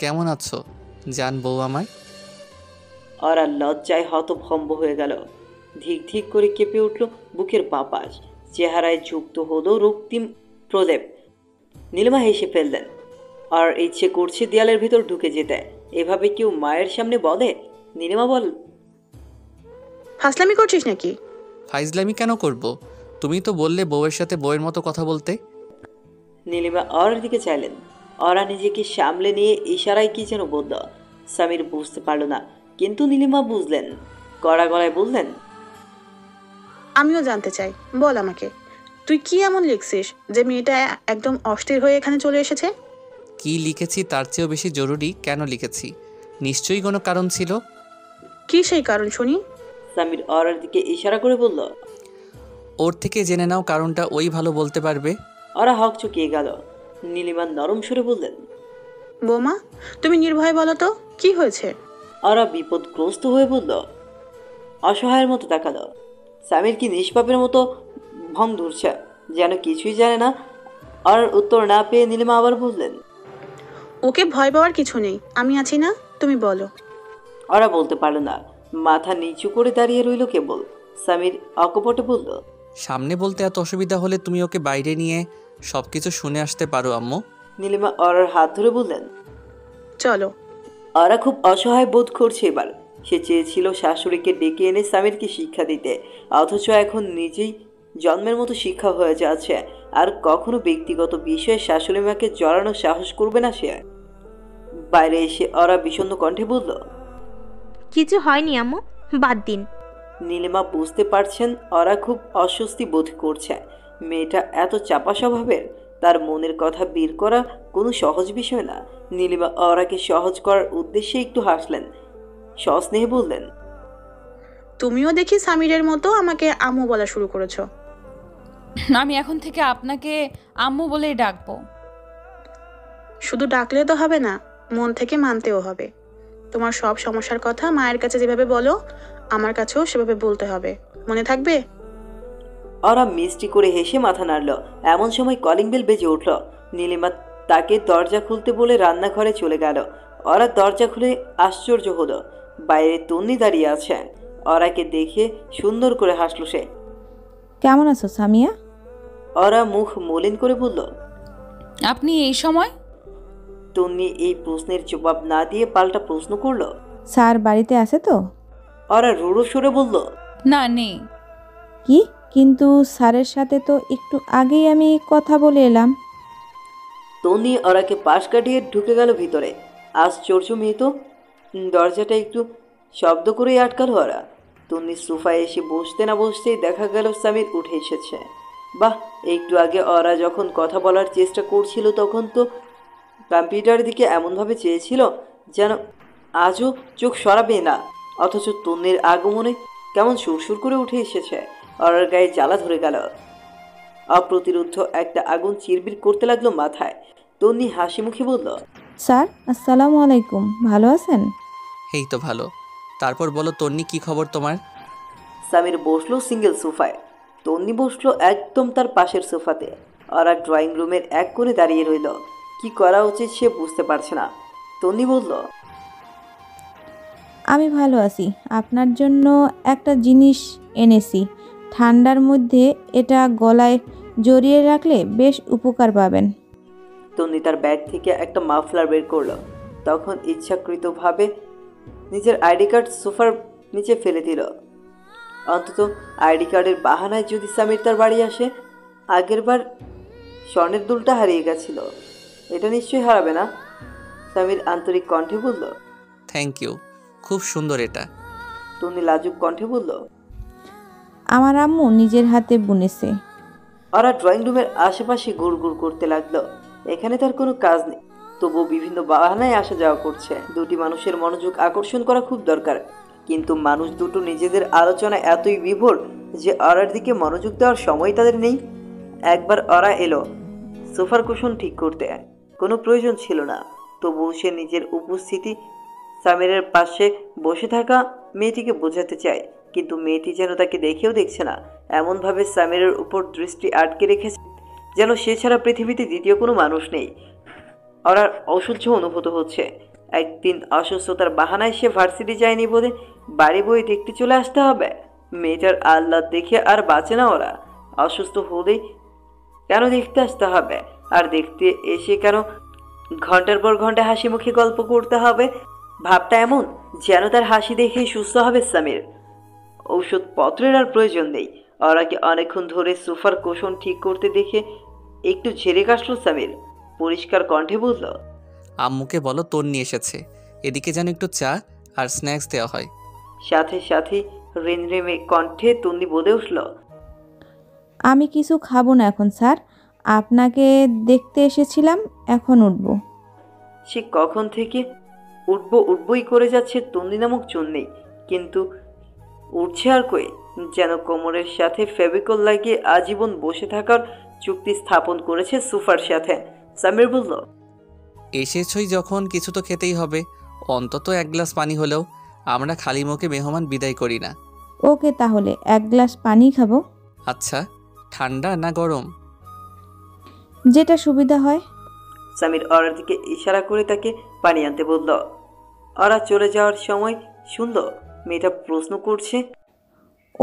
কেমন আছো জান বউ আমার? ওরা লজ্জায় হতভম্ব হয়ে গেল। ধিক ধিক করে কেঁপে উঠল বুকের বাপাস। চেহারায় যুক্ত হলো রক্তিম প্রলেপ। নীলিমা হেসে ফেললেন। আর ইচ্ছে করছে দেয়ালের ভিতর ঢুকে যেতে। এভাবে কেউ মায়ের সামনে বলে? নীলিমা বল, ফাসলামি করছিস নাকি? ফাইজলামি কেন করব? তুমি তো বললে বউয়ের সাথে বউয়ের মতো কথা বলতে। নীলিমা ওর দিকে চাইলেন। ওরা নিজেকে সামলে নিয়ে ইশারায় কি যেন বলল। সামির বুঝতে পারল না, কিন্তু নীলিমা বুঝলেন। কড়া গলায় বললেন, আমিও জানতে চাই, বল আমাকে, তুই কি এমন লিখছিস যে মেয়েটা একদম অস্থির হয়ে এখানে চলে এসেছে? কি লিখেছি তার চেয়েও বেশি জরুরি কেন লিখেছি? নিশ্চয়ই কোনো কারণ ছিল। কি সেই কারণ শুনি? সামির ওর দিকে ইশারা করে বলল, ওর থেকে জেনে নাও, কারণটা ওই ভালো বলতে পারবে। ওরা হক চুকিয়ে গেল। নীলিমা নরম সুরে বললেন, বৌমা, তুমি নির্ভয় বলো তো, কি হয়েছে? ওরা বিপদগ্রস্ত হয়ে বলল। অসহায়ের মতো তাকালো। সামির কি নিষ্পাপের মতো ভং ধরছে, যেন কিছুই জানে না। আর উত্তর না পেয়ে নীলিমা আবার বললেন, ওকে ভয় পাওয়ার কিছু নেই, আমি আছি না, তুমি বলো। ওরা বলতে পারল না। মাথা নিচু করে দাঁড়িয়ে রইল কেবল। সামির অকপটে বলল, সামনে বলতে এত অসুবিধা হলে তুমি ওকে বাইরে নিয়ে সবকিছু শুনে আসতে পারো আম্মু। নীলিমা ওর হাত ধরে বললেন, চলো। ওরা খুব অসহায় বোধ করছে এবার। সে চেয়েছিল শাশুড়িকে ডেকে এনে সামিরকে শিক্ষা দিতে, অথচ এখন নিজেই জন্মের মতো শিক্ষা হয়ে যাচ্ছে। আর কখনো ব্যক্তিগত বিষয়ে শাশুড়ি মাকে জড়ানোর সাহস করবে না সে। বাইরে এসে ওরা বিষণ্ণ কণ্ঠে বলল, কিছু হয়নি আম্মু, বাদ দিন। নীলিমা বুঝতে পারছেন ওরা খুব অস্বস্তি বোধ করছে। মেয়েটা এত চাপা স্বভাবের, তার মনের কথা বের করা কোনো সহজ বিষয় না। নীলিমা অরাকে সহজ করার উদ্দেশ্যে একটু হাসলেন, সস্নেহে বললেন, তুমিও দেখি সামিরের মতো আমাকে আম্মু বলা শুরু করেছো। আমি এখন থেকে আপনাকে আম্মু বলেই ডাকবো। শুধু ডাকলে তো হবে না, মন থেকে মানতেও হবে। তোমার সব সমস্যার কথা মায়ের কাছে যেভাবে বলো, আমার কাছেও সেভাবে বলতে হবে, মনে থাকবে? অরা মিষ্টি করে হেসে মাথা নাড়ল। এমন সময় কলিং বেল বেজে উঠল। নীলিমা তাকে দরজা খুলতে বলে রান্নাঘরে চলে গেল। অরা দরজা খুলে আশ্চর্য হলো, বাইরে তন্নি দাঁড়িয়ে আছে। অরাকে দেখে সুন্দর করে হাসলো সে। কেমন আছো সামিয়া? অরা মুখ মলিন করে বলল, আপনি এই সময়? তন্নি এই প্রশ্নের জবাব না দিয়ে পাল্টা প্রশ্ন করলো, স্যার বাড়িতে আছে তো? অরা রুড়ো সরে বলল, না, নেই। কি? কিন্তু স্যারের সাথে তো একটু আগেই আমি কথা বলে এলাম। তন্নি অরাকে পাশ কাটিয়ে ঢুকে গেল ভিতরে। আশ্চর্য মেয়ে তো, দরজাটা একটু শব্দ করেই আটকালো অরা। তন্নি সোফায় এসে বসতে না বসতেই দেখা গেল সামির উঠে এসেছে। বাহ, একটু আগে অরা যখন কথা বলার চেষ্টা করছিল তখন তো কম্পিউটারের দিকে এমনভাবে চেয়েছিল যেন আজও চোখ সরাবে না, অথচ তন্নির আগমনে কেমন সুরসুর করে উঠে এসেছে। অরার গায়ে জ্বালা ধরে গেল। অপ্রতিরোধ্য একটা আগুন চিরবির করতে লাগলো মাথায়। তন্নি হাসি মুখে বলল, স্যার আসসালামু আলাইকুম, ভালো আছেন? এই তো ভালো। তারপর বলো তন্নি, কি খবর তোমার? সামির বসলো সিঙ্গেল সোফায়, তন্নি বসলো একদম তার পাশের সোফাতে। ওরা ড্রয়িং রুমের এক কোণে দাঁড়িয়ে রইল। কি করা উচিত সে বুঝতে পারছে না। তন্নি বলল, আমি ভালো আছি। আপনার জন্য একটা জিনিস এনেছি। ঠান্ডার মধ্যে এটা গলায় জড়িয়ে রাখলে বেশ উপকার পাবেন। তন্নি তার ব্যাগ থেকে একটা মাফলার বের করলো। তখন ইচ্ছাকৃতভাবে নিজের আইডি কার্ড সোফার নিচে ফেলে দিল। অন্তত আইডি কার্ডের বাহানায় যদি সামির তার বাড়ি আসে। আগেরবার স্বর্ণের দুলটা হারিয়ে গেছিল, এটা নিশ্চয়ই হারাবে না। সামির আন্তরিক কণ্ঠে বলল, থ্যাংক ইউ, খুব সুন্দর এটা। তন্নি লাজুক কণ্ঠে বলল, আমার আম্মু নিজের হাতে বুনেছে। ওরা ড্রয়িং রুমের আশেপাশে গুড় করতে লাগলো। এখানে তার কোনো কাজ নেই, তবুও বিভিন্ন বাহানায় আসা যাওয়া করছে। দুটি মানুষের মনোযোগ আকর্ষণ করা খুব দরকার, কিন্তু মানুষ দুটো নিজেদের আলোচনায় এতই বিভোর যে অরার দিকে মনোযোগ দেওয়ার সময় তাদের নেই। একবার অরা এলো সোফার কুশন ঠিক করতে, কোনো প্রয়োজন ছিল না, তবুও সে নিজের উপস্থিতি সামিরের পাশে বসে থাকা মেয়েটিকে বোঝাতে চায়। কিন্তু মেয়েটি যেন তাকে দেখেও দেখছে না, এমনভাবে সামিরের উপর দৃষ্টি আটকে রেখেছে যেন সে ছাড়া পৃথিবীতে দ্বিতীয় কোনো মানুষ নেই। ওরার অসহ্য অনুভূত হচ্ছে। একদিন অসুস্থতার বাহানায় সে ভার্সিটি যায়নি বলে বাড়ি বই দেখতে চলে আসতে হবে। মেয়েটার আহ্লাদ দেখে আর বাঁচে না ওরা। অসুস্থ হলেই কেন দেখতে আসতে হবে, আর দেখতে এসে কেন ঘন্টার পর ঘন্টা হাসি মুখে গল্প করতে হবে। ভাবটা এমন যেন তার হাসি দেখেই সুস্থ হবে সামির। ঔষধপত্রের আর প্রয়োজন নেই। ওরাকে অনেকক্ষণ ধরে সোফার কুশন ঠিক করতে দেখে একটু ঝেড়ে কাশলো সামির। পরিষ্কার কণ্ঠে বলল, আম্মুকে বলো তন্নি এসেছে, এদিকে যেন একটু চা আর স্ন্যাক্স দেওয়া হয়। সাথে সাথে রেমরেমে কণ্ঠে তন্নি বলে উঠল, আমি কিছু খাবো না এখন স্যার, আপনাকে দেখতে এসেছিলাম, এখন উঠবো। সে কখন থেকে উঠবই করে যাচ্ছে তন্নি নামক চন্নেই, কিন্তু উঠছে আর কই। যেন কোমরের সাথে ফেভিকল লাগিয়ে আজীবন বসে থাকার চুক্তি স্থাপন করেছে সোফার সাথে। সামির বলল, এসেছই যখন কিছু তো খেতেই হবে, অন্তত এক গ্লাস পানি হলেও। আমরা খালি মুখে মেহমান বিদায় করি না। ওকে, তাহলে এক গ্লাস পানি খাবো। আচ্ছা, ঠান্ডা না গরম? যেটা সুবিধা হয়। সামির অরার দিকে ইশারা করে তাকে পানি আনতে বলল। অরা চলে যাওয়ার সময় শুনল মেয়েটা প্রশ্ন করছে,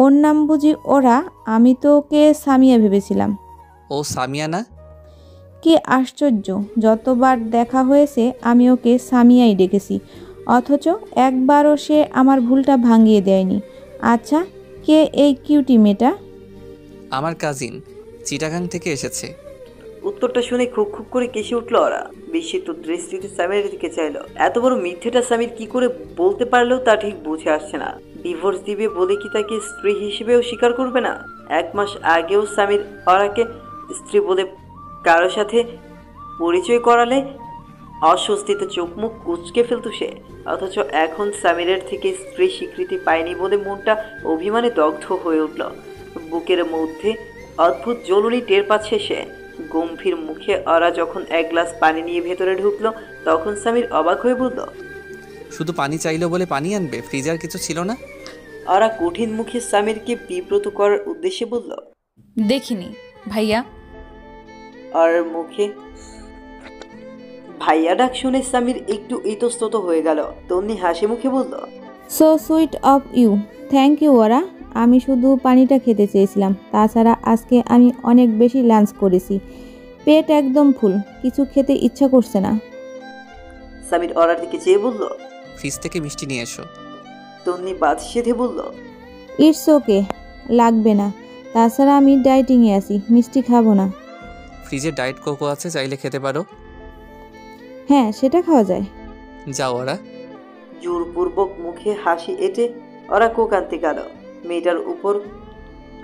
ওর নাম বুঝি ওরা? আমি তো ওকে সামিয়া ভেবেছিলাম। ও সামিয়া না? কি আশ্চর্য, যতবার দেখা হয়েছে আমি ওকে সামিয়াই ডেকেছি, অথচ একবারও সে আমার ভুলটা ভাঙিয়ে দেয়নি। আচ্ছা, কে এই কিউটি মেয়েটা? আমার কাজিন, চিটাগাং থেকে এসেছে। উত্তরটা শুনে খুব খুব করে কেসে উঠল ওরা। বিস্মিত দৃষ্টিতে সামিরের দিকে চাইল। এত বড় মিথ্যেটা সামির কি করে বলতে পারলেও তা ঠিক বুঝে আসছে না। ডিভোর্স দিবে বলে কি তাকে স্ত্রী হিসেবেও স্বীকার করবে না? 1 মাস আগেও সামির ওরাকে স্ত্রী বলে কারো সাথে পরিচয় করালে অস্বস্তিতে চোখ মুখ কুঁচকে ফেলত সে। অথচ এখন সামিরের থেকে স্ত্রী স্বীকৃতি পায়নি বলে মনটা অভিমানে দগ্ধ হয়ে উঠল। বুকের মধ্যে অদ্ভুত জ্বলুনি টের পাচ্ছে সে। গম্ভীর মুখে অরা যখন এক গ্লাস পানি নিয়ে ভেতরে ঢুকলো তখন সামির অবাক হয়ে বলল, শুধু পানি চাইলো বলে পানি আনবে? ফ্রিজার কিছু ছিল না? অরা কঠিন মুখে সামিরকে বিব্রত করার উদ্দেশ্যে বলল, দেখিনি ভাইয়া। অরার মুখে ভাইয়া ডাক শুনে সামির একটু ইতস্তত হয়ে গেল। তন্নি হাসি মুখে বলল, so sweet of you, thank you ওরা। আমি শুধু পানিটা খেতে চেয়েছিলাম। তাছাড়া আজকে আমি অনেক বেশি লাঞ্চ করেছি, পেট একদম ফুল, কিছু খেতে ইচ্ছা করছে না। সামির অরার দিকে চেয়ে বলল, ফ্রিজ থেকে মিষ্টি নিয়ে এসো। তন্নি বাদ সেধে বলল, ইটস ওকে, লাগবে না। তাছাড়া আমি ডায়েটিংয়ে আছি, মিষ্টি খাবো না। ফ্রিজে ডায়েট কোকো আছে, চাইলে খেতে পারো। হ্যাঁ, সেটা খাওয়া যায়। যাও ওরা। জোরপূর্বক মুখে হাসি এঁটে ওরা কোক আনতে গেল। মেয়েটার উপর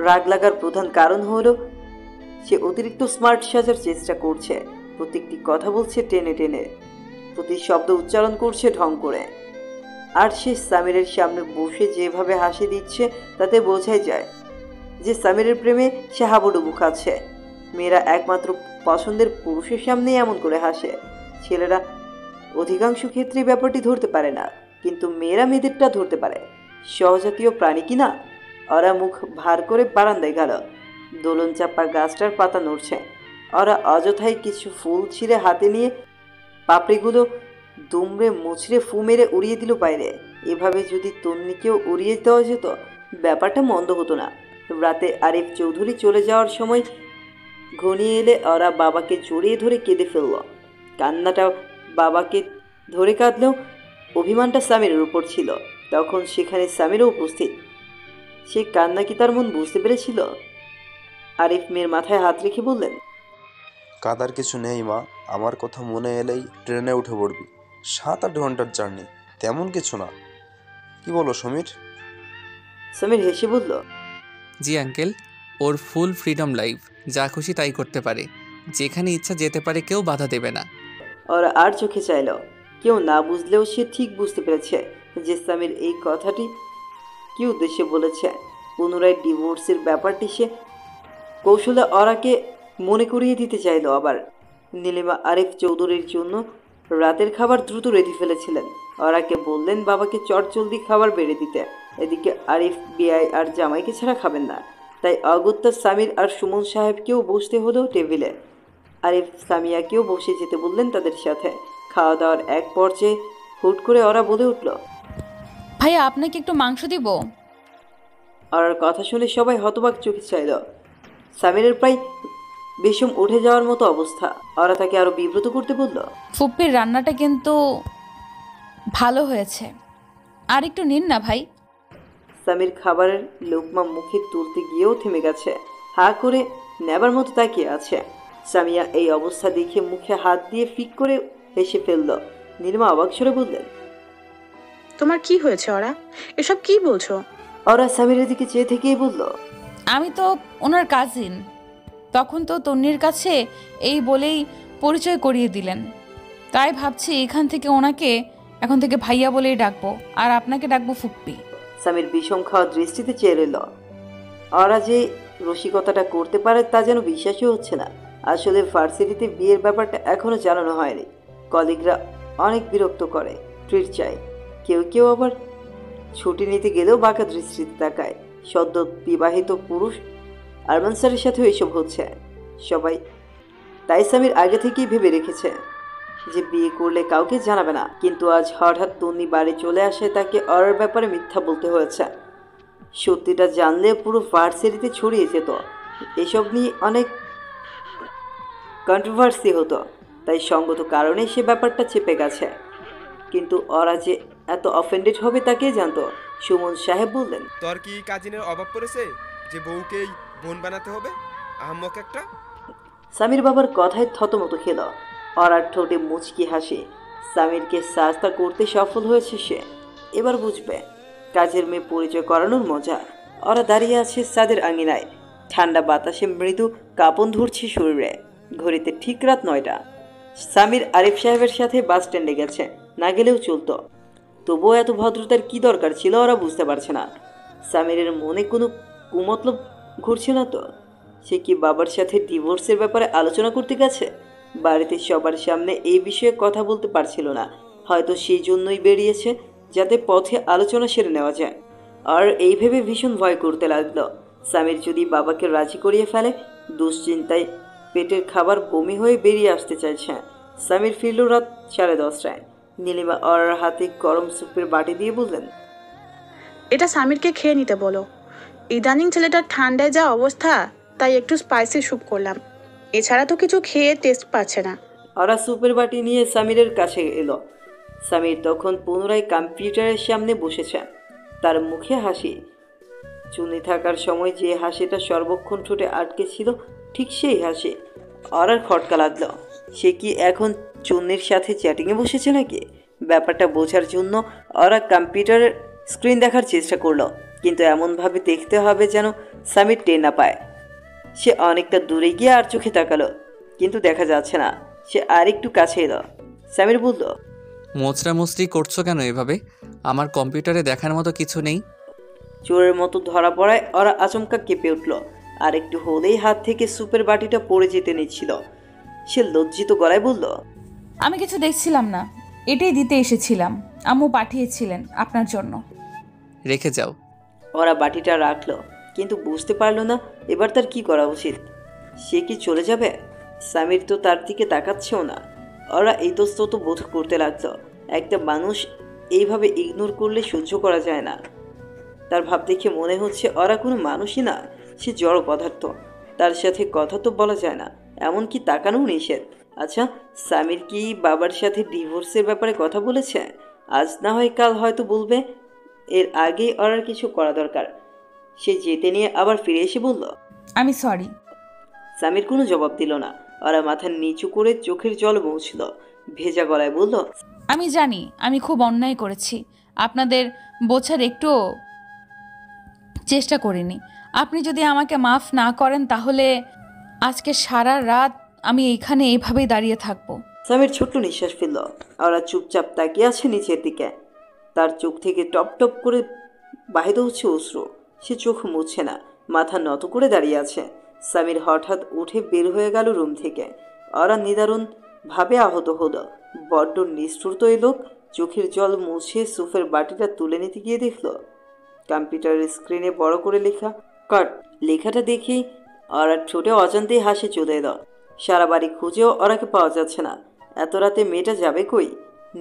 রাগ লাগার প্রধান কারণ হলো সে অতিরিক্ত স্মার্ট সাজার চেষ্টা করছে। প্রত্যেকটি কথা বলছে টেনে টেনে, প্রতি শব্দ উচ্চারণ করছে ঢং করে। আর সে সামিরের সামনে বসে যেভাবে হাসি দিচ্ছে তাতে বোঝাই যায় যে সামিরের প্রেমে সে হাবুডুবু খাচ্ছে। মেয়েরা একমাত্র পছন্দের পুরুষের সামনেই এমন করে হাসে। ছেলেরা অধিকাংশ ক্ষেত্রে ব্যাপারটি ধরতে পারে না, কিন্তু মেয়েরা মেয়েদেরটা ধরতে পারে। সহজাতীয় প্রাণী কিনা। ওরা মুখ ভার করে বারান্দায় গেল। দোলন চাপা গাছটার পাতা নড়ছে। ওরা অযথাই কিছু ফুল ছিঁড়ে হাতে নিয়ে পাপড়িগুলো দুমড়ে মুচড়ে ফু মেরে উড়িয়ে দিল বাইরে। এভাবে যদি তন্নিকেও উড়িয়ে দেওয়া যেত ব্যাপারটা মন্দ হতো না। রাতে আরিফ চৌধুরী চলে যাওয়ার সময় ঘনিয়ে এলে ওরা বাবাকে জড়িয়ে ধরে কেঁদে ফেলল। কান্নাটা বাবাকে ধরে কাঁদলেও অভিমানটা সামিরের উপর ছিল। তখন সেখানে সামিরও উপস্থিত। সে কান্না কি তার মন বুঝতে পেরেছিল? আরিফ মেয়ের মাথায় হাত রেখে বললেন, কাদার কিছু নেই মা, আমার কথা মনে এলেই ট্রেনে উঠে পড়বি। 7-8 ঘন্টার জার্নি, তেমন কিছু না। কি বলো সমীর? সামির হেসে বলল, জি আঙ্কেল, ওর ফুল ফ্রিডম লাইফ, যা খুশি তাই করতে পারে, যেখানে ইচ্ছা যেতে পারে, কেউ বাধা দেবে না। ওরা আর চোখে চাইল। কেউ না বুঝলেও সে ঠিক বুঝতে পেরেছে যে সামির এই কথাটি কি উদ্দেশ্যে বলেছে। পুনরায় ডিভোর্সের ব্যাপারটি সে কৌশলে ওরাকে মনে করিয়ে দিতে চাইল। আবার নীলিমা আরিফ চৌধুরীর জন্য রাতের খাবার দ্রুত রেডি ফেলেছিলেন। ওরাকে বললেন বাবাকে চটজলদি খাবার বেড়ে দিতে। এদিকে আরিফ বিআই আর জামাইকে ছাড়া খাবেন না, তাই অগত্যা সামির আর সুমন সাহেবকেও বসতে হলো টেবিলে। আরিফ সামিয়াকেও বসে যেতে বললেন তাদের সাথে। খাওয়া দাওয়ার এক পর্যায়ে হুট করে ওরা বলে উঠল, ভাইয়া আপনাকে একটু মাংস দিব? ওর কথা শুনে সবাই হতবাক চোখে চাইল। সামিরের প্রায় বিষম উঠে যাওয়ার মতো অবস্থা। ওরা তাকে আরো বিব্রত করতে বলল, ফুপ্পির রান্নাটা কিন্তু ভালো হয়েছে, আর একটু নিন না ভাই। সামির খাবারের লোকমা মুখে তুলতে গিয়েও থেমে গেছে, হা করে নেবার মতো তাকিয়ে আছে। সামিয়া এই অবস্থা দেখে মুখে হাত দিয়ে ফিক করে হেসে ফেলল। নীলিমা অবাক স্বরে বললেন, তোমার কি হয়েছে ওরা? এসব কি বলছো? ওরা সামিরের দিকে চেয়ে থেকেই বলল, আমি তো ওনার কাজিন। তখন তো তন্নির কাছে এই বলেই পরিচয় করিয়ে দিলেন, তাই ভাবছি এখান থেকে ওনাকে এখন থেকে ভাইয়া বলেই ডাকবো, আর আপনাকে ডাকবো ফুপ্পি। সামির বিষম খাওয়া দৃষ্টিতে চেয়ে রইল। ওরা যে রসিকতাটা করতে পারে তা যেন বিশ্বাসই হচ্ছে না। আসলে ভার্সিটিতে বিয়ের ব্যাপারটা এখনো জানানো হয়নি। কলিগরা অনেক বিরক্ত করে, ট্রিট চায়। কেউ কেউ আবার ছুটি নিতে গেলেও বাঁকা দৃষ্টিতে তাকায়। সদ্য বিবাহিত পুরুষ আরমান স্যারের সাথেও এইসব হচ্ছে সবাই। তাই সামির আগে থেকেই ভেবে রেখেছে যে বিয়ে করলে কাউকে জানাবে না। কিন্তু আজ হঠাৎ তন্নি বাড়ি চলে আসে, তাকে ওর ব্যাপারে মিথ্যা বলতে হয়েছে। সত্যিটা জানলে পুরো ভার্সিটিতে ছড়িয়ে যেত। এসব নিয়ে অনেক কন্ট্রোভার্সি হতো, তাই সঙ্গত কারণে সে ব্যাপারটা চেপে গেছে। কিন্তু ওরা যে এত অফেন্ডেড হবে তা কে জানতো। সুমন সাহেব বললেন, তোর কি কাজিনের অভাব পড়েছে যে বউকেই বোন বানাতে হবে? আহম্মক একটা। সামির বাবার কথায় থতমত খেল। ওরার ঠোঁটে মুচকি হাসি। সামিরকে সাজতা করতে সফল হয়েছে সে। এবার বুঝবে কাজের মেয়ে পরিচয় করানোর মজা। ওরা দাঁড়িয়ে আছে ছাদের আঙিনায়। ঠান্ডা বাতাসে মৃদু কাঁপন ধরছে শরীরে। ঘড়িতে ঠিক রাত 9টা। সামির আরিফ সাহেবের সাথে বাস স্ট্যান্ডে গেছে, না গেলেও চলতো। তবুও এত ভদ্রতার কি দরকার ছিল ওরা বুঝতে পারছে না। সামিরের মনে কোনো কুমতলব ঘুরছে না তো? সে কি বাবার সাথে ডিভোর্সের ব্যাপারে আলোচনা করতে গেছে? বাড়িতে সবার সামনে এই বিষয়ে কথা বলতে পারছিল না, হয়তো সেই জন্যই বেরিয়েছে, যাতে পথে আলোচনা সেরে নেওয়া যায়। আর এই ভেবে ভীষণ ভয় করতে লাগলো, সামির যদি বাবাকে রাজি করিয়ে ফেলে। দুশ্চিন্তায় পেটের খাবার বমি হয়ে বেরিয়ে আসতে চাইছে। সামির ফিরল রাত 10:30টায়। নীলিমা ওর হাতে গরম স্যুপের বাটি দিয়ে বললেন, এটা সামিরকে খেয়ে নিতে বলো। ইদানিং ছেলেটার ঠান্ডায় যা অবস্থা, তাই একটু স্পাইসি স্যুপ করলাম। এছাড়া তো কিছু খেয়ে টেস্ট পাচ্ছে না। ওরা স্যুপের বাটি নিয়ে সামিরের কাছে এলো। সামির তখন পুনরায় কম্পিউটারের সামনে বসেছে, তার মুখে হাসি। চুনি থাকার সময় যে হাসিটা সর্বক্ষণ ঠোঁটে আটকে ছিল, ঠিক সেই হাসি। ওরার খটকা লাগলো, সে কি এখন চুন্নির সাথে চ্যাটিংয়ে বসেছে নাকি? ব্যাপারটা বোঝার জন্য ওরা কম্পিউটারের স্ক্রিন দেখার চেষ্টা করলো, কিন্তু এমনভাবে দেখতে হবে যেন সামির টের না পায়। সে অনেকটা দূরে গিয়ে আর চোখে তাকালো, কিন্তু দেখা যাচ্ছে না। সে আরেকটু কাছে এলো। সামির বলল, মোচড়ামুচড়ি করছো কেন এভাবে? আমার কম্পিউটারে দেখার মতো কিছু নেই। চোরের মতো ধরা পড়ায় ওরা আচমকা কেঁপে উঠল। আর একটু হলেই হাত থেকে স্যুপের বাটিটা পড়ে যেতে নিচ্ছিল। সে লজ্জিত গলায় বলল, আমি কিছু দেখছিলাম না, এটাই দিতে এসেছিলাম। আম্মু পাঠিয়েছিলেন আপনার জন্য। রেখে যাও। ওরা বাটিটা রাখলো, কিন্তু বুঝতে পারলো না এবার তার কি করা উচিত। সে কি চলে যাবে? সামির তো তার দিকে তাকাচ্ছেও না। ওরা ইতস্তত বোধ করতে লাগলো। একটা মানুষ এইভাবে ইগনোর করলে সহ্য করা যায় না। তার ভাব দেখে মনে হচ্ছে ওরা কোনো মানুষই না, সে জড় পদার্থ। তার সাথে কথা তো বলা যায় না, এমনকি তাকানোও নিষেধ। আচ্ছা, সামির কি বাবার সাথে ডিভোর্সের ব্যাপারে কথা বলেছে? আজ না হয় কাল হয়তো বলবে। এর আগেই ওর কিছু করা দরকার। সে যেতে নিয়ে আবার ফিরে এসে বলল, আমি সরি। সামির কোনো জবাব দিল না। ওরা মাথা নিচু করে চোখের জল মুছল। ভেজা গলায় বলল, আমি জানি আমি খুব অন্যায় করেছি, আপনাদের বোঝার একটুও চেষ্টা করিনি। আপনি যদি আমাকে মাফ না করেন তাহলে আজকে সারা রাত আমি এইখানে এইভাবেই দাঁড়িয়ে থাকবো। সামির ছোট্ট নিঃশ্বাস ফেলল। ওরা চুপচাপ তাকিয়ে আছে নিচের দিকে। তার চোখ থেকে টপ টপ করে বাহির হচ্ছে অশ্রু। সে চোখ মুছছে না, মাথা নত করে দাঁড়িয়ে আছে। সামির হঠাৎ উঠে বের হয়ে গেল রুম থেকে। ওরা নিদারুণ ভাবে আহত হলো। বড্ড নিষ্ঠুর তো এই লোক। চোখের জল মুছে সুফের বাটিটা তুলে নিতে গিয়ে দেখলো কম্পিউটারের স্ক্রিনে বড় করে লেখা কাট। লেখাটা দেখেই ওরা ঠোঁটে অজান্তেই হাসি চলে এলো। সারা বাড়ি খুঁজেও ওরাকে পাওয়া যাচ্ছে না। এত রাতে মেয়েটা যাবে কই?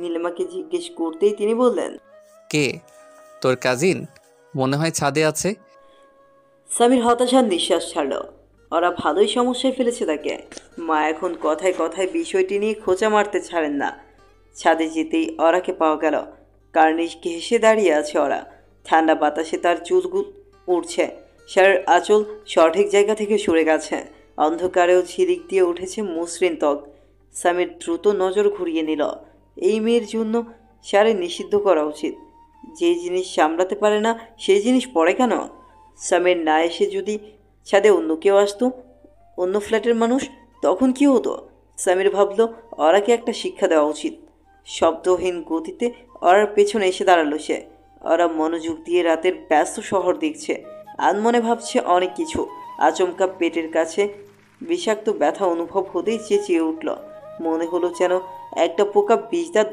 নীলিমাকে জিজ্ঞেস করতেই তিনি বললেন, কে? তোর কাজিন? মনে হয় ছাদে আছে। সামির হতাশার নিঃশ্বাস ছাড়ল। ওরা ভালোই সমস্যায় ফেলেছে তাকে। মা এখন কথায় কথায় বিষয়টি নিয়ে খোঁচা মারতে ছাড়েন না। ছাদে যেতেই ওরাকে পাওয়া গেল। কার্নিশ ঘেঁষে দাঁড়িয়ে আছে ওরা। ঠান্ডা বাতাসে তার চুলগুলো উড়ছে। শাড়ির আঁচল সঠিক জায়গা থেকে সরে গেছে। অন্ধকারেও ঝিলিক দিয়ে উঠেছে মসৃণ ত্বক। সামির দ্রুত নজর ঘুরিয়ে নিল। এই মেয়ের জন্য শাড়ি নিষিদ্ধ করা উচিত। যে জিনিস সামলাতে পারে না সেই জিনিস পরে কেন? সামির না এসে যদি ছাদে অন্য কেউ আসতো, অন্য ফ্ল্যাটের মানুষ, তখন কি হতো? সামির ভাবল ওরাকে একটা শিক্ষা দেওয়া উচিত। শব্দহীন গতিতে ওরার পেছনে এসে দাঁড়ালো সে। ওরা মনোযোগ দিয়ে রাতের ব্যস্ত শহর দেখছে। আনমনে ভাবছে অনেক কিছু। আচমকা পেটের কাছে বিষাক্ত ব্যথা অনুভব হতেই চেঁচিয়ে উঠল। মনে হলো যেন একটা পোকা বিষদাঁত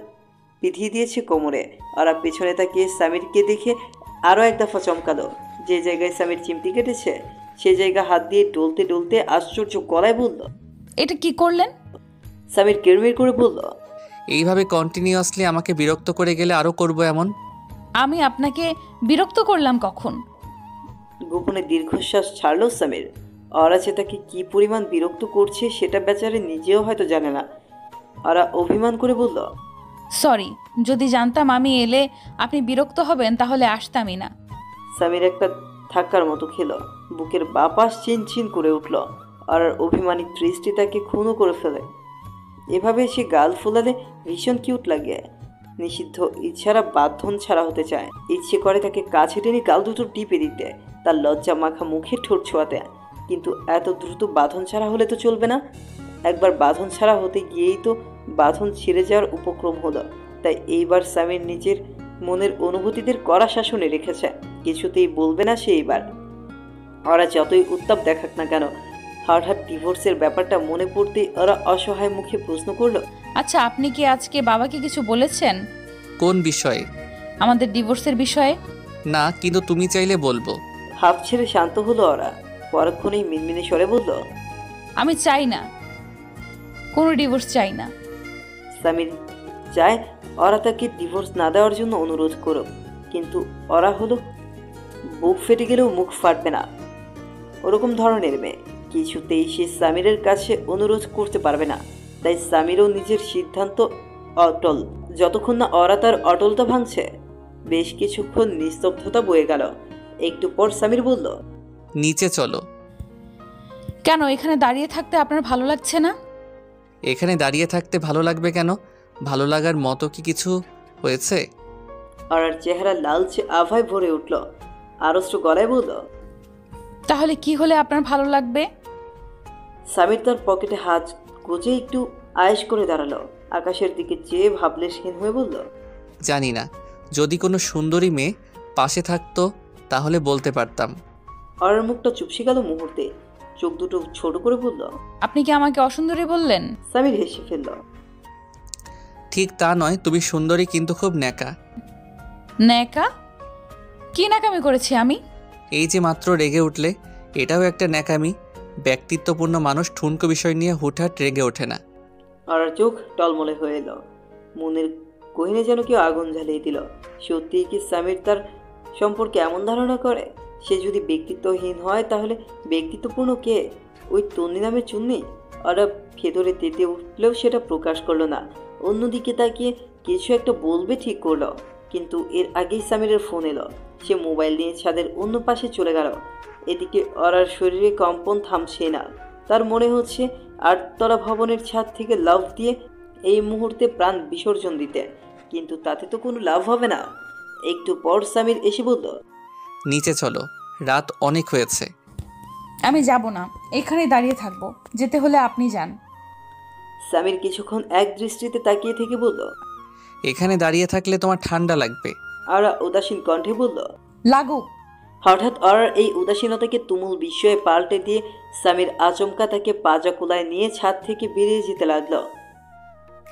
বিধিয়ে দিয়েছে কোমরে। ওরা পেছনে তাকিয়ে সামিরকে দেখে আরও এক দফা চমকালো। যে জায়গায় সামির চিমটি কেটেছে সেই জায়গা হাত দিয়ে ডলতে ডলতে আশ্চর্য গলায় বলল, এটা কি করলেন? সামির কিরমির করে বলল, এইভাবে কন্টিনিউয়াসলি আমাকে বিরক্ত করে গেলে আরও করব এমন। আমি আপনাকে বিরক্ত করলাম কখন? গোপনে দীর্ঘশ্বাস ছাড়ল সামির। ওরা যে তাকে কি পরিমাণ বিরক্ত করছে সেটা বেচারে নিজেও হয়তো জানে না। ওরা অভিমান করে বলল, সরি, যদি জানতাম আমি এলে আপনি বিরক্ত হবেন তাহলে আসতামই না। সামির একটা ধাক্কার মতো খেলো। বুকের বাপাস চিনচিন করে উঠল। আর অভিমানী দৃষ্টি তাকে খুনও করে ফেলে। এভাবে সে গাল ফুলালে ভীষণ কিউট লাগে। নিষিদ্ধ ইচ্ছারা বাঁধন ছাড়া হতে চায়। ইচ্ছে করে তাকে কাছে টেনে গাল দুটো টিপে দিতে, তার লজ্জা মাখা মুখে ঠোঁট ছোঁয়াতে। কিন্তু এত দ্রুত বাঁধন ছাড়া হলে তো চলবে না। একবার বাঁধন ছাড়া হতে গিয়েই তো বাঁধন ছিঁড়ে যাওয়ার উপক্রম হলো। তাই এইবার স্বামীর নিজের মনের অনুভূতিদের কড়া শাসনে রেখেছে, কিছুতেই বলবে না সে এইবার। ওরা যতই উত্তাপ দেখাক না কেন, হঠাৎ ডিভোর্সের ব্যাপারটা মনে পড়তেই ওরা অসহায় মুখে প্রশ্ন করলো, আচ্ছা, আপনি কি আজকে বাবাকে কিছু বলেছেন কোন বিষয়ে? আমাদের ডিভোর্সের বিষয়ে? না, কিন্তু তুমি চাইলে বলবো। হাফ ছেড়ে শান্ত হলো ওরা। পরক্ষণেই মিনমিনে স্বরে বলল, আমি চাই না, কোনো ডিভোর্স চাই না। স্বামীর চায় ওরা তাকে ডিভোর্স না দেওয়ার জন্য অনুরোধ করুক, কিন্তু ওরা হলো বুক ফেটে গেলেও মুখ ফাটবে না ওরকম ধরনের মেয়ে। কিছুতেই সে স্বামীরের কাছে অনুরোধ করতে পারবে না। তাই স্বামীরও নিজের সিদ্ধান্ত অটল, যতক্ষণ না ওরা তার অটলতা ভাঙছে। বেশ কিছুক্ষণ নিস্তব্ধতা বয়ে গেল। একটু পর স্বামীর বলল, নিচে চলো। কেন এখানে দাঁড়িয়ে থাকতে আপনার ভালো লাগছে না? এখানে দাঁড়িয়ে থাকতে ভালো লাগবে কেন? ভালো লাগার মতো কি কিছু হয়েছে? আর চেহারা লালচে আভায় ভরে উঠল। আড়ষ্ট গলায় বলল, তাহলে কি হলে আপনার ভালো লাগবে? স্বামীর তার পকেটে হাত গুজে একটু আয়েশ করে দাঁড়ালো। আকাশের দিকে চেয়ে ভাবলেশহীন হয়ে বলল, জানি না, যদি কোনো সুন্দরী মেয়ে পাশে থাকতো তাহলে বলতে পারতাম। আর মুখটা চুপসে গেল মুহূর্তে। চোখ দুটো ছোট করে বলল, আপনি কি আমাকে অসুন্দরী বললেন? স্বামীর হেসে ফেলল। ঠিক তা নয়, তুমি সুন্দরী কিন্তু খুব ন্যাকা। ন্যাকা? কি ন্যাকামি করেছি আমি? এই যে মাত্র রেগে উঠলে, এটাও একটা ন্যাকামি। ব্যক্তিত্বপূর্ণ মানুষ ঠুনকো বিষয় নিয়ে হুটহাট রেগে ওঠে না। আর চোখ টলমলে হয়ে এলো। মনের গহিনে যেন কেউ আগুন জ্বালিয়ে দিল। সত্যিই কি স্বামীর তার সম্পর্কে এমন ধারণা করে? সে যদি ব্যক্তিত্বহীন হয় তাহলে ব্যক্তিত্বপূর্ণ কে? ওই তন্নি নামে চুন্নি? ওরা ভেতরে তেতে উঠলেও সেটা প্রকাশ করলো না। অন্যদিকে তাকিয়ে কিছু একটা বলবে ঠিক করলো, কিন্তু এর আগেই স্বামীরের ফোন এলো। সে মোবাইল নিয়ে ছাদের অন্য পাশে চলে গেল। এদিকে ওরার শরীরে কম্পন থামছে না। তার মনে হচ্ছে আটতলা ভবনের ছাদ থেকে লাফ দিয়ে এই মুহূর্তে প্রাণ বিসর্জন দিতে, কিন্তু তাতে তো কোনো লাভ হবে না। একটু পর স্বামীর এসে বলল, নিচে চলো, রাত অনেক হয়েছে। আমি যাব না, এখানেই দাঁড়িয়ে থাকবো। যেতে হলে আপনি যান। স্বামীর কিছুক্ষণ এক দৃষ্টিতে তাকিয়ে থেকে বলল, এখানে দাঁড়িয়ে থাকলে তোমার ঠান্ডা লাগবে। আর উদাসীন কণ্ঠে বলল, লাগুক। হঠাৎ ওরার এই উদাসীনতাকে তুমুল বিস্ময়ে পাল্টে দিয়ে স্বামীর আচমকা তাকে পাজা কোলায় নিয়ে ছাদ থেকে বেরিয়ে যেতে লাগলো।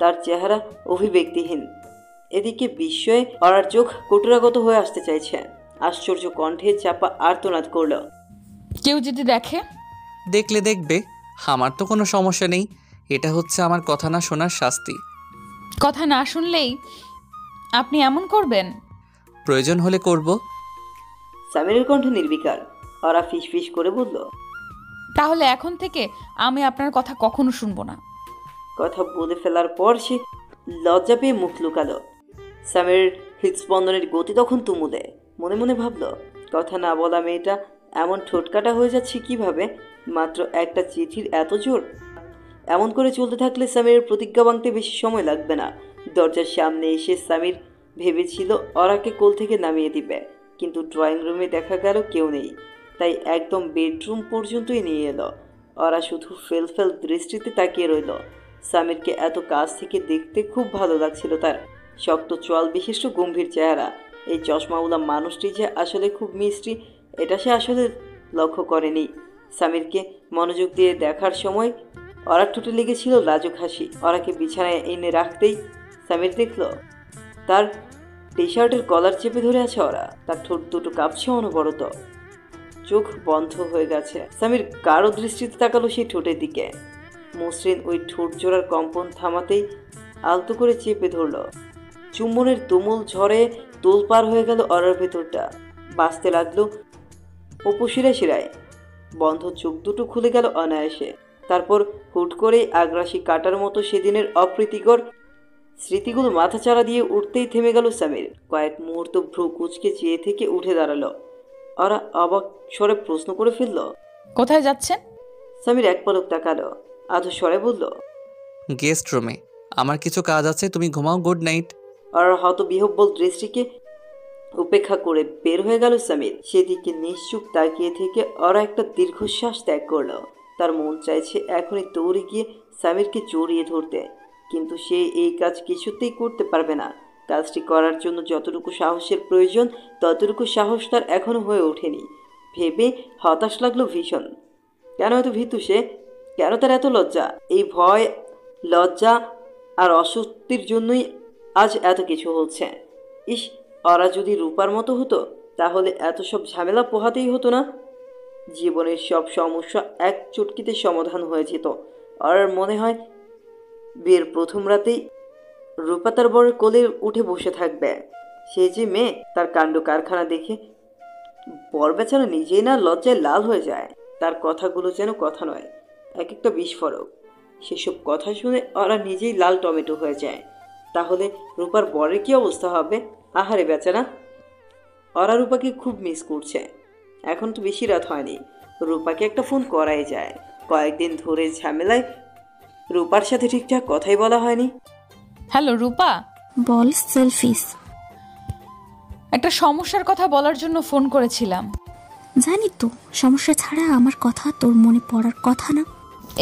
তার চেহারা অভিব্যক্তিহীন। এদিকে বিস্ময়ে ওরার চোখ কটুরাগত হয়ে আসতে চাইছে। আশ্চর্য কণ্ঠে চাপা আর্তনাদ করল, কেউ যদি দেখে? দেখলে দেখবে, আমার তো কোনো সমস্যা নেই। এটা হচ্ছে আমার কথা না শোনার শাস্তি। কথা না শুনলেই আপনি এমন করবেন? প্রয়োজন হলে করব। স্বামীর কণ্ঠ নির্বিকার। ওরা ফিসফিস করে বলল, তাহলে এখন থেকে আমি আপনার কথা কখনো শুনবো না। কথা বলে ফেলার পর সে লজ্জা পেয়ে মুখ লুকালো। স্বামীর হৃদস্পন্দনের গতি তখন তুমুলে। মনে মনে ভাবল, কথা না বলা মেয়েটা এমন ঠোঁটকাটা হয়ে যাচ্ছে কিভাবে? মাত্র একটা চিঠির এত জোর? এমন করে চলতে থাকলে স্বামীর প্রতিজ্ঞা ভাঙতে বেশি সময় লাগবে না। দরজার সামনে এসে স্বামীর ভেবেছিল ওরাকে কোল থেকে নামিয়ে দিবে, কিন্তু ড্রয়িং রুমে দেখা গেল কেউ নেই। তাই একদম বেডরুম পর্যন্তই নিয়ে এলো। ওরা শুধু ফেল দৃষ্টিতে তাকিয়ে রইল। স্বামীরকে এত কাছ থেকে দেখতে খুব ভালো লাগছিল তার। শক্ত চোয়াল বিশিষ্ট গম্ভীর চেহারা। এই চশমাওয়ালা মানুষটি যে আসলে খুব মিষ্টি, এটা সে আসলে লক্ষ্য করেনি। স্বামীরকে মনোযোগ দিয়ে দেখার সময় ওরা ঠোঁটে লেগেছিল লাজুক হাসি। ওরাকে বিছানায় এনে রাখতেই স্বামীর দেখল তার টি শার্টের কলার চেপে ধরে আছে ওরা। তার ঠোঁট দুটো কাঁপছে অনবরত, চোখ বন্ধ হয়ে গেছে। স্বামীর গাঢ় দৃষ্টিতে তাকালো সেই ঠোঁটের দিকে। মসৃণ ওই ঠোঁট জোড়ার কম্পন থামাতেই আলতো করে চেপে ধরল। চুম্বনের তুমুল ঝড়ে তোলপার হয়ে গেল ওরার ভেতরটা। বাঁচতে লাগলো উপশিরায় শিরায়। বন্ধ চোখ দুটো খুলে গেল অনায়াসে। তারপর হুট করেই আগ্রাসী কাটার মতো সেদিনের অপ্রীতিকর স্মৃতিগুলো মাথাচাড়া দিয়ে উঠতেই থেমে গেল স্বামীর। কয়েক মুহূর্ত ভ্রু কুচকে চেয়ে থেকে উঠে দাঁড়ালো। ওরা অবাক স্বরে প্রশ্ন করে ফেলল, কোথায় যাচ্ছেন? স্বামীর এক পলক তাকালো, আধো স্বরে বলল, গেস্ট রুমে, আমার কিছু কাজ আছে, তুমি ঘুমাও, গুড নাইট। আর হত বিহব্বল দৃষ্টিকে উপেক্ষা করে বের হয়ে গেল স্বামীর। সেদিকে নিশ্চুপ তাকিয়ে থেকে ওরা একটা দীর্ঘশ্বাস ত্যাগ করলো। তার মন চাইছে এখনই দৌড়ে গিয়ে সামিরকে জড়িয়ে ধরতে, কিন্তু সে এই কাজ কিছুতেই করতে পারবে না। কাজটি করার জন্য যতটুকু সাহসের প্রয়োজন ততটুকু সাহস তার এখনো হয়ে ওঠেনি। ভেবে হতাশ লাগলো ভীষণ। কেন এত ভীতু সে? কেন তার এত লজ্জা? এই ভয়, লজ্জা আর অস্বস্তির জন্যই আজ এত কিছু হচ্ছে। ইস, ওরা যদি রূপার মতো হতো তাহলে এত সব ঝামেলা পোহাতেই হতো না। জীবনের সব সমস্যা এক চুটকিতে সমাধান হয়ে যেত। আর মনে হয় বিয়ের প্রথম রাতেই রূপা তার বরের কোলে উঠে বসে থাকবে। সে যে মেয়ে, তার কাণ্ড কারখানা দেখে বর বেচারা নিজেই না লজ্জায় লাল হয়ে যায়। তার কথাগুলো যেন কথা নয়, এক একটা বিস্ফোরক। সেসব কথা শুনে ওরা নিজেই লাল টমেটো হয়ে যায়। তাহলে রূপার বরের কি অবস্থা হবে? আহারে বেচারা, ওরা রূপাকে খুব মিস করছে। এখন তো বেশি রাত হয়নি, রূপাকে একটা ফোন করাই যায়। কয়েকদিন ধরে ঝামেলায় রূপার সাথে ঠিকঠাক কথাই বলা হয়নি। হ্যালো রূপা, বল সেলফিস। একটা সমস্যার কথা বলার জন্য ফোন করেছিলাম। জানি তো, সমস্যা ছাড়া আমার কথা তোর মনে পড়ার কথা না।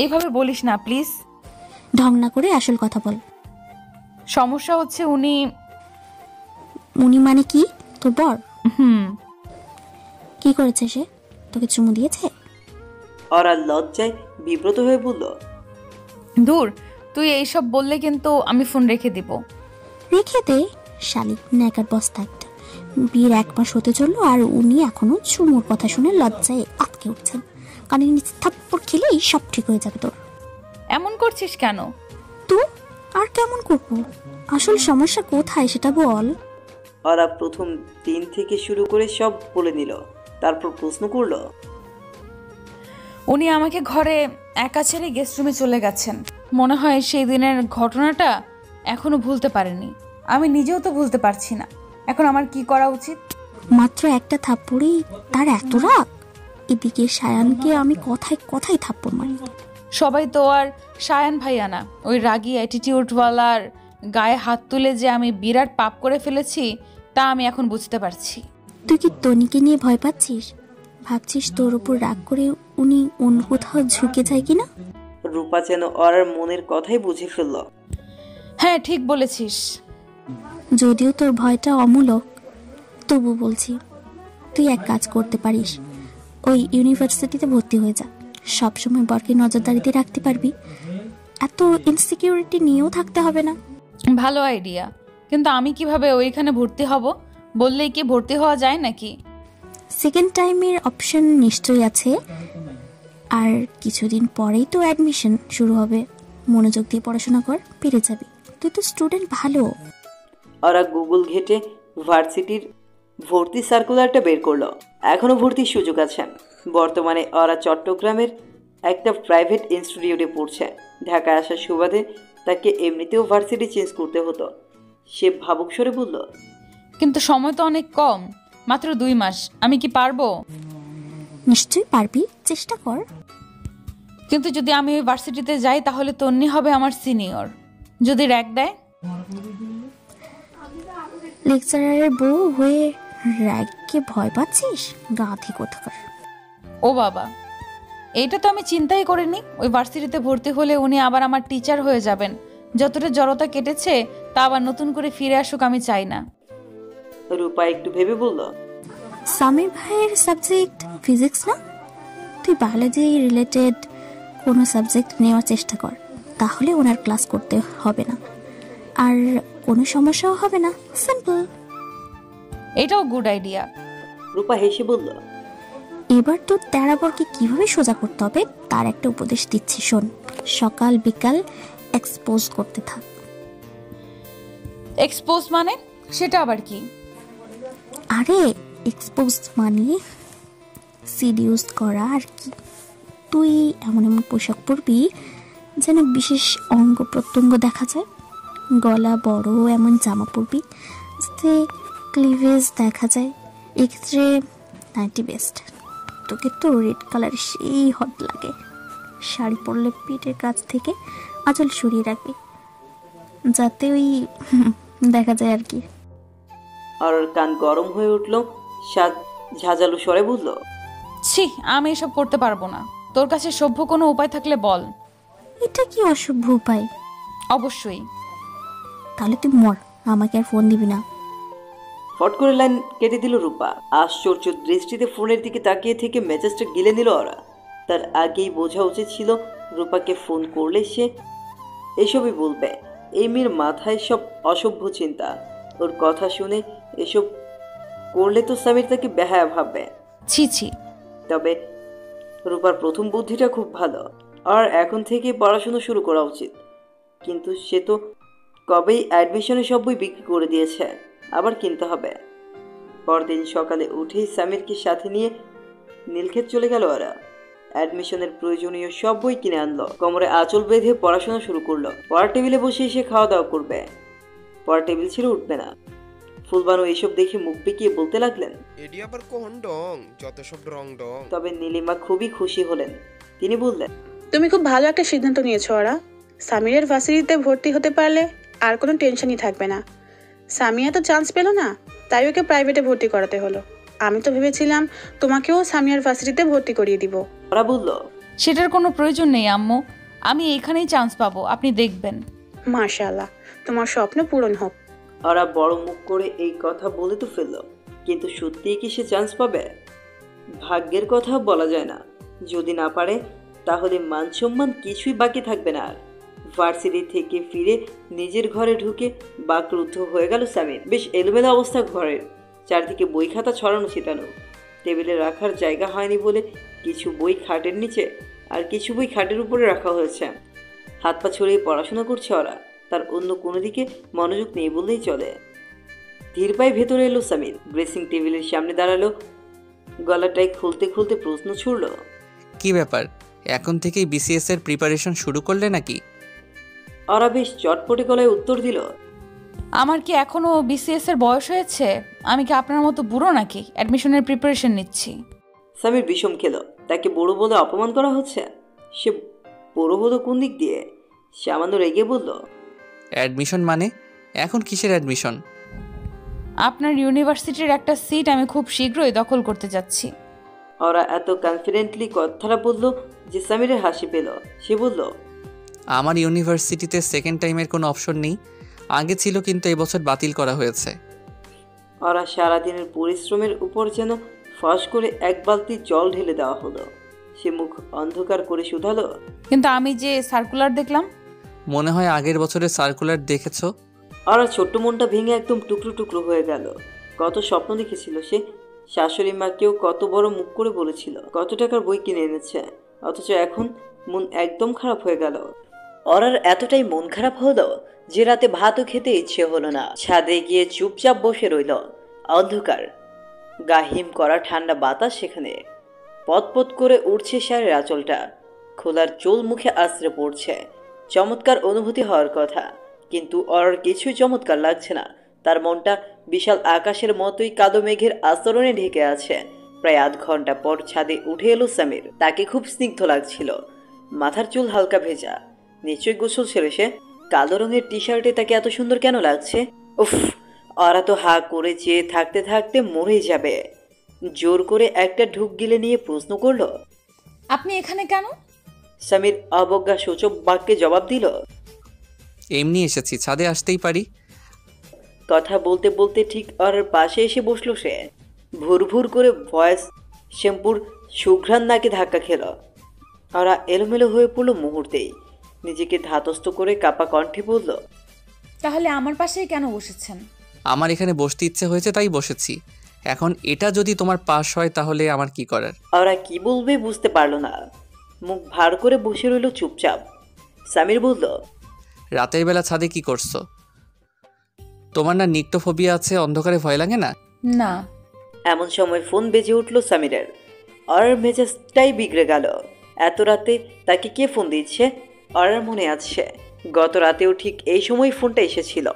এইভাবে বলিস না প্লিজ। ঢং না করে আসল কথা বল। সমস্যা হচ্ছে উনি মানে কি? তোর বর? কি করেছে সে? তোকে চুমু দিয়েছে? ওরা লজ্জায় বিব্রত হয়ে বলল, দূর, তুই এইসব বললে কিন্তু আমি ফোন রেখে দিব। রেখে দে শালি, ন্যাকার বস্তা একটা। বিয়ের 1 মাস হতে চললো আর উনি এখনো চুমুর কথা শুনে লজ্জায় আটকে উঠছেন। কানের নিচে থাপ্পড় খেলেই সব ঠিক হয়ে যাবে তোর। এমন করছিস কেন? তুই আর কেমন করবো? আসল সমস্যা কোথায় সেটা বল। ওরা প্রথম দিন থেকে শুরু করে সব বলে নিল। তারপর প্রশ্ন করল, উনি আমাকে ঘরে একা ছেড়ে গেস্ট রুমে চলে গেছেন। মনে হয় সেই দিনের ঘটনাটা এখনো ভুলতে পারেনি। আমি নিজেও তো ভুলতে পারছি না। এখন আমার কি করা উচিত? মাত্র একটা থাপ্পড়ই তার এত রাগ? এদিকে সায়ানকে আমি কথায় কথায় থাপ্পড় মারি। সবাই তো আর সায়ান ভাইয়া না। ওই রাগী অ্যাটিটিউডওয়ালার গায়ে হাত তুলে যে আমি বিরাট পাপ করে ফেলেছি তা আমি এখন বুঝতে পারছি। তুই কি তনিকে নিয়ে ভয় পাচ্ছিস? ভাবছিস তোর উপর রাগ করে উনি অন্য কোথাও ঝুঁকে যায় কিনা? রূপা যেন ওর মনের কথাই বুঝে ফেলল। হ্যাঁ, ঠিক বলেছিস। যদিও তোর ভয়টা অমূলক, তবু বলছি তুই এক কাজ করতে পারিস। ওই ইউনিভার্সিটিতে ভর্তি হয়ে যা। সবসময় বরকে নজরদারিতে রাখতে পারবি। এত ইনসিকিউরিটি নিয়েও থাকতে হবে না। ভালো আইডিয়া, কিন্তু আমি কিভাবে ওইখানে ভর্তি হব? বললেই কি ভর্তি হওয়া যায় নাকি? সেকেন্ড টাইমের অপশন নিশ্চয়ই আছে। আর কিছুদিন পরেই তো অ্যাডমিশন শুরু হবে। মনোযোগ দিয়ে পড়াশোনা কর, পেরে যাবি। তুই তো স্টুডেন্ট ভালো। ওরা গুগল ঘেটে ভার্সিটির ভর্তি সার্কুলারটা বের করলো। এখনও ভর্তির সুযোগ আছে। বর্তমানে ওরা চট্টগ্রামের একটা প্রাইভেট ইনস্টিটিউটে পড়ছে। ঢাকায় আসার সুবাদে তাকে এমনিতেও ভার্সিটি চেঞ্জ করতে হতো। সে ভাবুক স্বরে বলল, কিন্তু সময় তো অনেক কম, মাত্র 2 মাস। আমি কি পারবো? নিশ্চয়ই পারবি, চেষ্টা কর। কিন্তু যদি আমি ওই ভার্সিটিতে যাই তাহলে তন্নি হবে আমার সিনিয়র। যদি র্যাক দেয়? লেকচারারের বউ হয়ে র্যাককে ভয় পাচ্ছিস? গাধি কোথাকার। ও বাবা, এইটা তো আমি চিন্তাই করিনি। ওই ভার্সিটিতে ভর্তি হলে উনি আবার আমার টিচার হয়ে যাবেন। যতটা জড়তা কেটেছে তা আবার নতুন করে ফিরে আসুক আমি চাই না। রূপা একটু ভেবে বলল, সামির ভাইয়ের সাবজেক্ট ফিজিক্স না? তুই বায়োলজি রিলেটেড কোনো সাবজেক্ট নেওয়ার চেষ্টা কর, তাহলে ওনার ক্লাস করতে হবে না আর কোনো সমস্যাও হবে না। সিম্পল। এটাও গুড আইডিয়া। রূপা হেসে বলল, এবার তো তেরাবরকে কিভাবে সোজা করতে হবে তার একটা উপদেশ দিচ্ছি, শোন। সকাল বিকাল এক্সপোজ করতে থাক। এক্সপোজ মানে? সেটা আবার কি? আরে এক্সপোজ মানে সিডিউস করা আর কি। তুই এমন এমন পোশাক পরবি যেন বিশেষ অঙ্গ প্রত্যঙ্গ দেখা যায়। গলা বড় এমন জামা পরবি যাতে ক্লিভেজ দেখা যায়। এক্ষেত্রে নাইটি বেস্ট। তোকে তো রেড কালার সেই হট লাগে। শাড়ি পরলে পিঠের কাছ থেকে আঁচল সরিয়ে রাখবি যাতে ওই দেখা যায় আর কি। আর কান গরম হয়ে উঠল। ঝাঁঝালো স্বরে বলল, ছি, আমি এসব করতে পারবো না। তোর কাছে সভ্য কোনো উপায় থাকলে বল। এটা কি অসভ্য উপায়? অবশ্যই। তাহলে তুই মর, আমাকে আর ফোন দিবি না। ফট করে লাইন কেটে দিল রূপা। আশ্চর্য দৃষ্টিতে ফোনের দিকে তাকিয়ে থেকে মেজাজটা গিলে নিল ওরা। তার আগেই বোঝা উচিত ছিল রূপাকে ফোন করলে সে এসবই বলবে। এই মেয়ের মাথায় সব অসভ্য চিন্তা। ওর কথা শুনে এসব করলে তো সামির তাকে বেহায়া ভাববে। ছি ছি। তবে রূপার প্রথম বুদ্ধিটা খুব ভালো, আর এখন থেকে পড়াশোনা শুরু করা উচিত। কিন্তু সে তো কবেই অ্যাডমিশনে সব বই বিক্রি করে দিয়েছে, আবার কিনতে হবে। পরদিন সকালে উঠেই সামিরকে সাথে নিয়ে নীলক্ষেত চলে গেল ওরা। অ্যাডমিশনের প্রয়োজনীয় সব বই কিনে আনলো। কোমরে আঁচল বেঁধে পড়াশোনা শুরু করলো। পড়ার টেবিলে বসে এসে খাওয়া দাওয়া করবে, পড়ার টেবিল ছেড়ে উঠবে না। ফুলবানু এসব দেখে মুখ বেঁকিয়ে বলতে লাগলেন, এডি আবার কোন ডং, যত সব রং ডং। তবে নীলিমা খুবই খুশি হলেন। তিনি বললেন, তুমি খুব ভালো একটা সিদ্ধান্ত নিয়েছো ওরা। সামিরের ভার্সিটিতে ভর্তি হতে পারলে আর কোনো টেনশনই থাকবে না। সামিয়া তো চান্স পেল না, তাই ওকে প্রাইভেটে ভর্তি করাতে হলো। আমি তো ভেবেছিলাম তোমাকেও সামিয়ার ভার্সিটিতে ভর্তি করিয়ে দিব। ওরা বলল, সেটার কোনো প্রয়োজন নেই আম্মু, আমি এখানেই চান্স পাবো, আপনি দেখবেন। মাশাআল্লাহ, তোমার স্বপ্ন পূরণ হোক। ওরা বড় মুখ করে এই কথা বলে তো ফেলল, কিন্তু সত্যিই কি সে চান্স পাবে? ভাগ্যের কথা বলা যায় না। যদি না পারে তাহলে মান সম্মান কিছুই বাকি থাকবে না আর। ভার্সিটি থেকে ফিরে নিজের ঘরে ঢুকে বাকরুদ্ধ হয়ে গেল সামির। বেশ এলোমেলো অবস্থা ঘরের, চারদিকে বই খাতা ছড়ানো ছিটানো। টেবিলে রাখার জায়গা হয়নি বলে কিছু বই খাটের নিচে আর কিছু বই খাটের উপরে রাখা হয়েছে। হাত পা ছড়িয়ে পড়াশোনা করছে ওরা, তার অন্য কোনো দিকে মনোযোগ নেই বললেই চলে। ধীর পায়ে ভেতরে এলো সামির, ড্রেসিং টেবিলের সামনে দাঁড়ালো। গলাটাই খুলতে খুলতে প্রশ্ন ছুড়ল, কি ব্যাপার, এখন থেকেই বিসিএস এর প্রিপারেশন শুরু করলে নাকি? ওরা বেশ চটপটে গলায় উত্তর দিল, আমার কি এখনো বিসিএস এর বয়স হয়েছে? আমি কি আপনার মতো বুড়ো নাকি অ্যাডমিশনের প্রিপারেশন নিচ্ছি? সামির বিষম খেল। তাকে বড় বলে অপমান করা হচ্ছে। সে বড় হলো কোন দিক দিয়ে? সামান্য রেগে বলল, অ্যাডমিশন মানে? এখন কিসের অ্যাডমিশন? আপনার ইউনিভার্সিটির একটা সিট আমি খুব শীঘ্রই দখল করতে যাচ্ছি। ওরা এত কনফিডেন্টলি কথাটা বলল যে সামিরের হাসি পেল। সে বলল, আমার ইউনিভার্সিটিতে সেকেন্ড টাইমের কোনো অপশন নেই। আগে ছিল কিন্তু এবছর বাতিল করা হয়েছে। ওরা সারাদিনের পরিশ্রমের উপর যেন ফস করে এক বালতি জল ঢেলে দেওয়া হলো। সে মুখ অন্ধকার করে শুধালো, কিন্তু আমি যে সার্কুলার দেখলাম। মনে হয় আগের বছরের সার্কুলার দেখেছো? ওরা ছোট্ট মনটা ভেঙে একদম টুকরো টুকরো হয়ে গেল। কত স্বপ্ন দেখেছিল সে। শাশুড়ি মাকেও কত বড় মুখ করে বলেছিল, কত টাকার বই কিনে এনেছে, অথচ এখন মন একদম খারাপ হয়ে গেল। ওরার এতটাই মন খারাপ হলো যে রাতে ভাতও খেতে ইচ্ছে হলো না। ছাদে গিয়ে চুপচাপ বসে রইল। অন্ধকার, গাহিম করা ঠান্ডা বাতাস সেখানে। পতপত করে উঠছে শাড়ির আঁচলটা, খোলার চুল মুখে আশ্রে পড়ছে। চমৎকার অনুভূতি হওয়ার কথা, কিন্তু ওর কিছুই চমৎকার লাগছে না। তার মনটা বিশাল আকাশের মতোই কালো মেঘের আস্তরণে ঢেকে আছে। প্রায় আধ ঘন্টা পর ছাদে উঠে এলো সামির। তাকে খুব স্নিগ্ধ লাগছিল। মাথার চুল হালকা ভেজা, নিশ্চয়ই গোসল সেরে সে। কালো রঙের টি শার্টে তাকে এত সুন্দর কেন লাগছে? উফ, ওরা তো হা করে চেয়ে থাকতে থাকতে মরে যাবে। জোর করে একটা ঢুক গিলে নিয়ে প্রশ্ন করলো, আপনি এখানে কেন? সামির অবজ্ঞা সূচক বাক্যে জবাব দিল, এমনি এসেছি, ছাদে আসতেই পারি। কথা বলতে বলতে ঠিক ওর পাশে এসে বসলো সে। ভুর ভুর করে ভয়েস শ্যাম্পুর সুঘ্রাণ নাকে ধাক্কা খেল। ওরা এলোমেলো হয়ে পড়লো মুহূর্তেই। নিজেকে ধাতস্থ করে কাপা কণ্ঠে বলল, তাহলে আমার পাশেই কেন বসেছেন? আমার এখানে বসতে ইচ্ছে হয়েছে তাই বসেছি। এখন এটা যদি তোমার পাশ হয় তাহলে আমার কি করার? ওরা কি বলবে বুঝতে পারলো না। মুখ ভার করে বসে রইল চুপচাপ। সামির বলল, রাতের বেলা ছাদে কি করছো? তোমার না নিক্টোফোবিয়া আছে, অন্ধকারে ভয় লাগে না? না। এমন সময় ফোন বেজে উঠল সামিরের। ওর মেজাজটাই বিগড়ে গেল। এত রাতে তাকে কে ফোন দিচ্ছে? ওর মনে আছে গত রাতেও ঠিক এই সময় ফোনটা এসেছিল।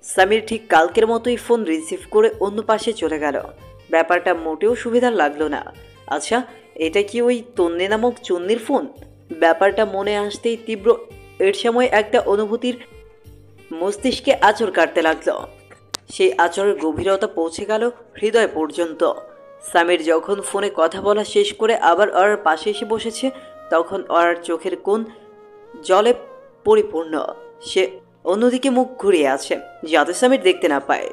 সামির ঠিক কালকের মতোই ফোন রিসিভ করে অন্য পাশে চলে গেল। ব্যাপারটা মোটেও সুবিধার লাগলো না। আচ্ছা, এটা কি ওই তন্নি নামক চন্নির ফোন? ব্যাপারটা মনে আসতেই তীব্র এর সময় একটা অনুভূতির মস্তিষ্কে আঁচড় কাটতে লাগলো। সেই আঁচড়ের গভীরতা পৌঁছে গেল হৃদয় পর্যন্ত। সামির যখন ফোনে কথা বলা শেষ করে আবার ওর পাশে এসে বসেছে, তখন অরার চোখের কোণ জলে পরিপূর্ণ। সে অন্যদিকে মুখ ঘুরিয়ে আছে যাতে সামির দেখতে না পায়।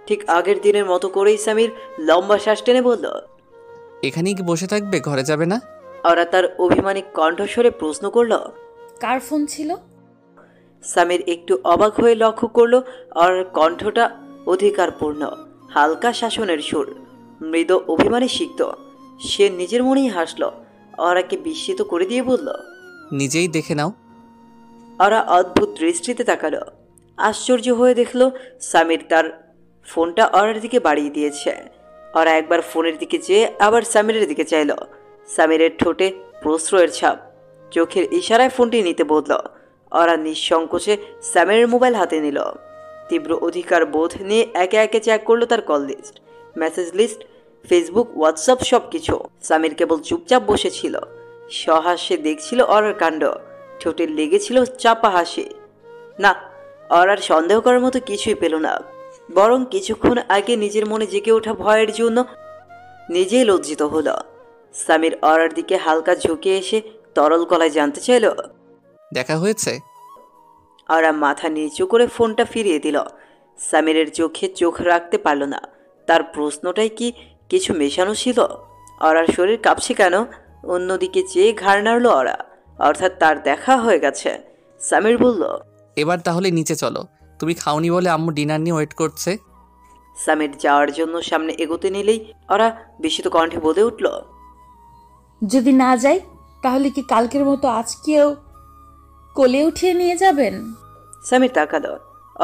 ঠিক আগের দিনের মতো করেই সামির লম্বা শ্বাস টেনে বলল, এখানেই কি বসে থাকবে, ঘরে যাবে না? অরা তার অভিমানী কণ্ঠস্বরে প্রশ্ন করল, কার ফোন ছিল? সামির একটু অবাক হয়ে লক্ষ্য করলো অরার কণ্ঠটা অধিকারপূর্ণ, হালকা শাসনের সুর, মৃদু অভিমানী সিক্ত। সে নিজের মনেই হাসল, অরাকে বিস্মিত করে দিয়ে বলল, নিজেই দেখে নাও। অরা অদ্ভুত দৃষ্টিতে তাকালো। আশ্চর্য হয়ে দেখল সামির তার ফোনটা অরার দিকে বাড়িয়ে দিয়েছে। অরা একবার ফোনের দিকে চেয়ে আবার সামিরের দিকে চাইল। সামিরের ঠোঁটে প্রশ্রয়ের ছাপ, চোখের ইশারায় ফোনটি নিতে বদল। অরা নিঃসংকোচে সামিরের মোবাইল হাতে নিল। তীব্র অধিকার বোধ নিয়ে একে একে চেক করলো তার call list, message list, Facebook, WhatsApp সব কিছু। সামির কেবল চুপচাপ বসেছিল, সহাস্যে দেখছিল অরার কাণ্ড। ঠোঁটে লেগেছিল চাপা হাসি। না, অরার সন্দেহ করার মতো কিছুই পেল না, বরং কিছুক্ষণ আগে নিজের মনে জেগে ওঠা ভয়ের জন্য নিজেই লজ্জিত হলো। সামির অরার দিকে হালকা ঝুঁকে এসে তরল গলায় জানতে চাইল, দেখা হয়েছে? অরা মাথা নিচু করে ফোনটা ফিরিয়ে দিল। সামিরের চোখে চোখ রাখতে পারল না। তার প্রশ্নটাই কি কিছু মেশানো ছিল? অরার শরীর কাঁপছে কেন? অন্যদিকে চেয়ে ঘাড় নাড়ল অরা, অর্থাৎ তার দেখা হয়ে গেছে। সামির বলল, এবার তাহলে নিচে চলো, তুমি খাওনি বলে আম্মু ডিনার নিয়ে ওয়েট করছে। সামির যাওয়ার জন্য সামনে এগোতে নিলেই অরা বিস্মিত কণ্ঠে বলে উঠল, যদি না যাই তাহলে কি কালকের মতো আজকেও কোলে উঠিয়ে নিয়ে যাবেন? সামির তাকালো।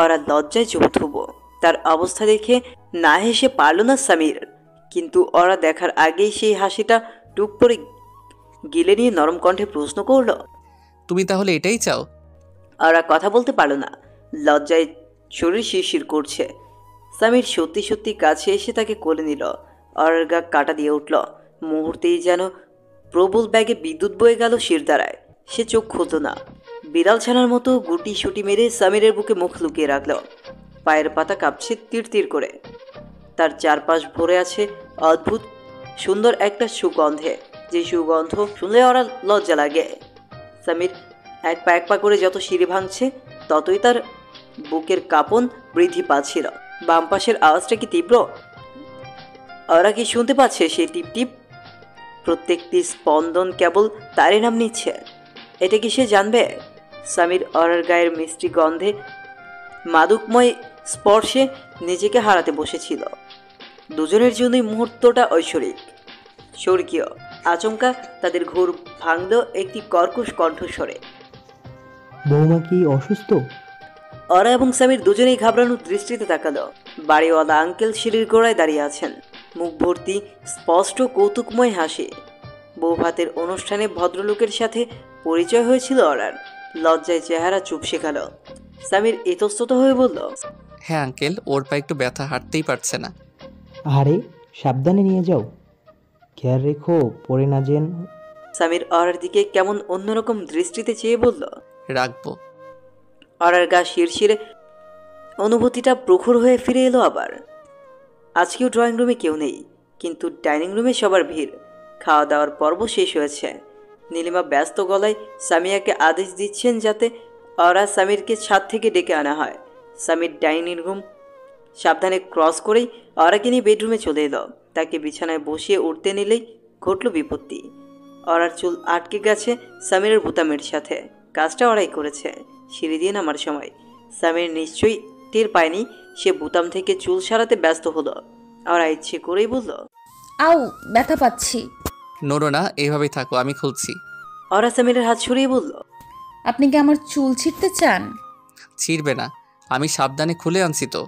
অরা লজ্জায় চুপ থুব। তার অবস্থা দেখে না হেসে পারল না সামির, কিন্তু অরা দেখার আগেই সেই হাসিটা টুক করে গিলে নিয়ে নরম কণ্ঠে প্রশ্ন করল, তুমি তাহলে এটাই চাও? অরা কথা বলতে পারল না, লজ্জায় শরীর শিরশির করছে। সামির সত্যি সত্যি কাছে এসে তাকে কোলে নিল। অরার গা কাটা দিয়ে উঠল। মুহূর্তেই যেন প্রবল ব্যাগে বিদ্যুৎ বয়ে গেল শিরদাঁড়ায়। সে চোখ খুলল না। বিড়াল ছানার মতো গুটি সুটি মেরে সামিরের বুকে মুখ লুকিয়ে রাখল। পায়ের পাতা কাঁপছে তীর তীর করে। তার চারপাশ ভরে আছে অদ্ভুত সুন্দর একটা সুগন্ধে, যে সুগন্ধ শুনলে ওরা লজ্জা লাগে। সামির এক পা করে যত সিঁড়ি ভাঙছে ততই তার বুকের কাঁপন বৃদ্ধি পাচ্ছিল। বাম পাশের আওয়াজটা কি তীব্র? ওরা কি শুনতে পাচ্ছে সেই টিপ টিপ? প্রত্যেকটি স্পন্দন কেবল তারই নাম নিচ্ছে। এটা কি সে জানবে? সামির অরার গায়ের মিষ্টি গন্ধে, মাদকময় স্পর্শে নিজেকে হারাতে বসেছিল। দুজনের জন্যই মুহূর্তটা ঐশ্বরিক, স্বর্গীয়। আচমকা তাদের ঘোর ভাঙল একটি কর্কশ কণ্ঠস্বরে, বৌমা কি অসুস্থ? অরা এবং সামির দুজনেই ঘাবড়ানো দৃষ্টিতে তাকালো। বাড়িওয়ালা আঙ্কেল সিঁড়ির গোড়ায় দাঁড়িয়ে আছেন, মুখ ভর্তি স্পষ্ট কৌতুকময় হাসি। বৌভাতের অনুষ্ঠানে ভদ্রলোকের সাথে পরিচয় হয়েছিল অরার। লজ্জায় চেহারা চুপসে গেল। সামির ইতস্তত হয়ে বলল, হ্যাঁ আঙ্কেল, ওর পা একটু ব্যথা, হাঁটতেই পারছে না। আরে সাবধানে নিয়ে যাও, খেয়াল রেখো পড়ে না যেন। সামির অরার দিকে কেমন অন্যরকম দৃষ্টিতে চেয়ে বলল, রাখবো। অরার গা শিরশিরে অনুভূতিটা প্রখর হয়ে ফিরে এলো আবার। আজকেও ড্রয়িং রুমে কেউ নেই, কিন্তু ডাইনিং রুমে সবার ভিড়। খাওয়া দাওয়ার পর্ব শেষ হয়েছে। নীলিমা ব্যস্ত গলায় সামিয়াকে আদেশ দিচ্ছেন যাতে অরা সামিরকে ছাদ থেকে ডেকে আনা হয়। সামির ডাইনিং রুম সাবধানে ক্রস করেই অরাকে নিয়ে বেডরুমে চলে এলো। তাকে বিছানায় বসিয়ে উঠতে নিলেই ঘটল বিপত্তি। অরার চুল আটকে গেছে সামিরের বোতামের সাথে। কাজটা অরাই করেছে। সিঁড়ি দিয়ে নামার সময় সামির নিশ্চয়ই টের পায়নি। সে বোতাম থেকে চুল সারাতে ব্যস্ত হলো। অরা ইচ্ছে করেই বলল, আউ, ব্যথা পাচ্ছি। নড়ো না, এইভাবেই থাকো, আমি খুলছি। অরা সামিরের হাত সরিয়ে বলল, আপনি কি আমার চুল ছিঁড়তে চান? ছিঁড়বে না, আমি সাবধানে খুলে আনছি তো।